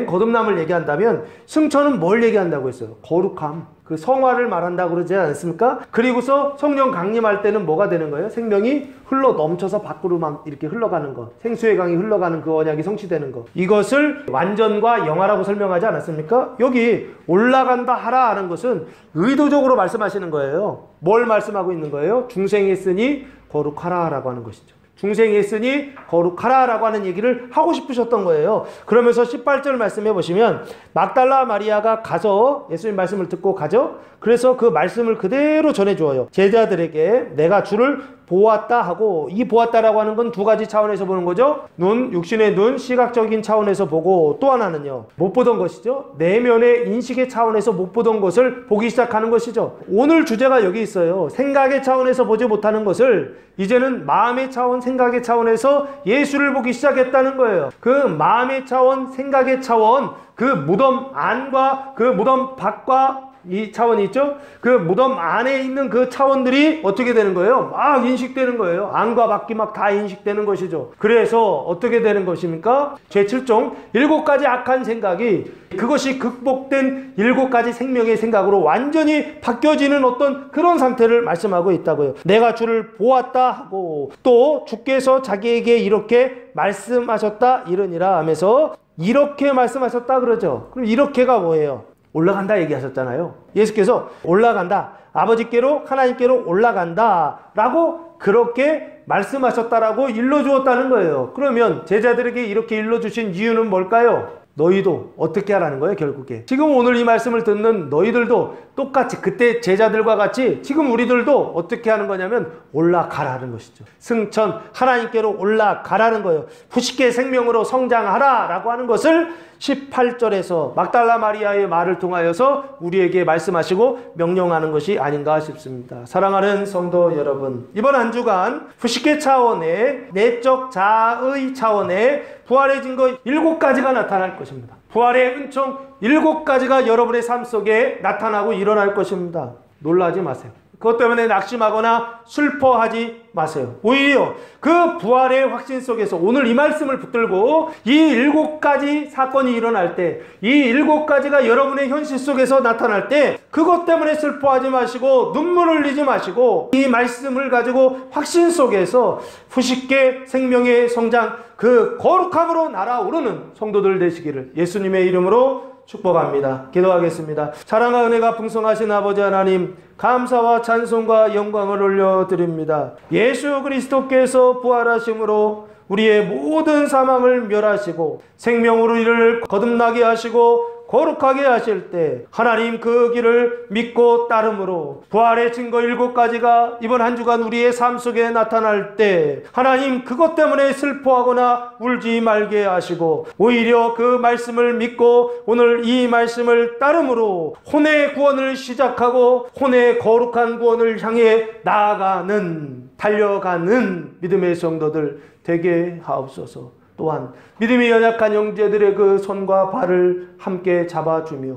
거듭남을 얘기한다면, 승천은 뭘 얘기한다고 했어요? 거룩함. 그 성화를 말한다고 그러지 않습니까? 그리고서 성령 강림할 때는 뭐가 되는 거예요? 생명이 흘러 넘쳐서 밖으로 막 이렇게 흘러가는 거. 생수의 강이 흘러가는 그 언약이 성취되는 거. 이것을 완전과 영화라고 설명하지 않았습니까? 여기 올라간다 하라 하는 것은 의도적으로 말씀하시는 거예요. 뭘 말씀하고 있는 거예요? 중생했으니 거룩하라 라고 하는 것이죠. 중생했으니 거룩하라 라고 하는 얘기를 하고 싶으셨던 거예요. 그러면서 18절 말씀해 보시면 막달라 마리아가 가서 예수님 말씀을 듣고 가죠. 그래서 그 말씀을 그대로 전해주어요. 제자들에게 내가 주를 보았다 하고, 이 보았다라고 하는 건 두 가지 차원에서 보는 거죠. 눈, 육신의 눈, 시각적인 차원에서 보고, 또 하나는요, 못 보던 것이죠. 내면의 인식의 차원에서 못 보던 것을 보기 시작하는 것이죠. 오늘 주제가 여기 있어요. 생각의 차원에서 보지 못하는 것을 이제는 마음의 차원, 생각의 차원에서 예수를 보기 시작했다는 거예요. 그 마음의 차원, 생각의 차원, 그 무덤 안과 그 무덤 밖과 이 차원이 있죠? 그 무덤 안에 있는 그 차원들이 어떻게 되는 거예요? 막 인식되는 거예요. 안과 밖이 막 다 인식되는 것이죠. 그래서 어떻게 되는 것입니까? 제7종 7가지 악한 생각이 그것이 극복된 7가지 생명의 생각으로 완전히 바뀌어지는 어떤 그런 상태를 말씀하고 있다고요. 내가 주를 보았다 하고, 또 주께서 자기에게 이렇게 말씀하셨다 이러니라 하면서 이렇게 말씀하셨다 그러죠. 그럼 이렇게가 뭐예요? 올라간다 얘기하셨잖아요. 예수께서 올라간다, 아버지께로, 하나님께로 올라간다 라고 그렇게 말씀하셨다라고 일러주었다는 거예요. 그러면 제자들에게 이렇게 일러주신 이유는 뭘까요? 너희도 어떻게 하라는 거예요, 결국에. 지금 오늘 이 말씀을 듣는 너희들도 똑같이 그때 제자들과 같이 지금 우리들도 어떻게 하는 거냐면 올라가라는 것이죠. 승천, 하나님께로 올라가라는 거예요. 부식의 생명으로 성장하라 라고 하는 것을 18절에서 막달라 마리아의 말을 통하여서 우리에게 말씀하시고 명령하는 것이 아닌가 싶습니다. 사랑하는 성도 여러분, 이번 한 주간 부식의 차원의 내적 자의 차원의 부활의 증거 7가지가 나타날 것입니다. 부활의 은총 7가지가 여러분의 삶 속에 나타나고 일어날 것입니다. 놀라지 마세요. 그것 때문에 낙심하거나 슬퍼하지 마세요. 오히려 그 부활의 확신 속에서 오늘 이 말씀을 붙들고 이 7가지 사건이 일어날 때, 이 7가지가 여러분의 현실 속에서 나타날 때 그것 때문에 슬퍼하지 마시고 눈물을 흘리지 마시고 이 말씀을 가지고 확신 속에서 후식계 생명의 성장, 그 거룩함으로 날아오르는 성도들 되시기를 예수님의 이름으로 축복합니다. 기도하겠습니다. 사랑과 은혜가 풍성하신 아버지 하나님, 감사와 찬송과 영광을 올려드립니다. 예수 그리스도께서 부활하심으로 우리의 모든 사망을 멸하시고 생명으로 이를 거듭나게 하시고 거룩하게 하실 때 하나님 그 길을 믿고 따름으로 부활의 증거 7가지가 이번 한 주간 우리의 삶 속에 나타날 때 하나님 그것 때문에 슬퍼하거나 울지 말게 하시고 오히려 그 말씀을 믿고 오늘 이 말씀을 따름으로 혼의 구원을 시작하고 혼의 거룩한 구원을 향해 나아가는, 달려가는 믿음의 성도들 되게 하옵소서. 또한 믿음이 연약한 형제들의 그 손과 발을 함께 잡아주며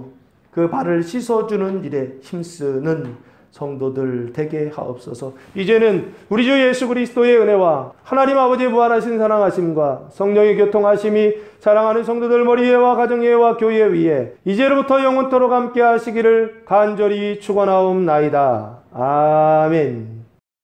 그 발을 씻어주는 일에 힘쓰는 성도들 되게 하옵소서. 이제는 우리 주 예수 그리스도의 은혜와 하나님 아버지의 무한하신 사랑하심과 성령의 교통하심이 사랑하는 성도들 머리에와 가정에와 교회 위에 이제로부터 영원토록 함께 하시기를 간절히 축원하옵나이다. 아멘.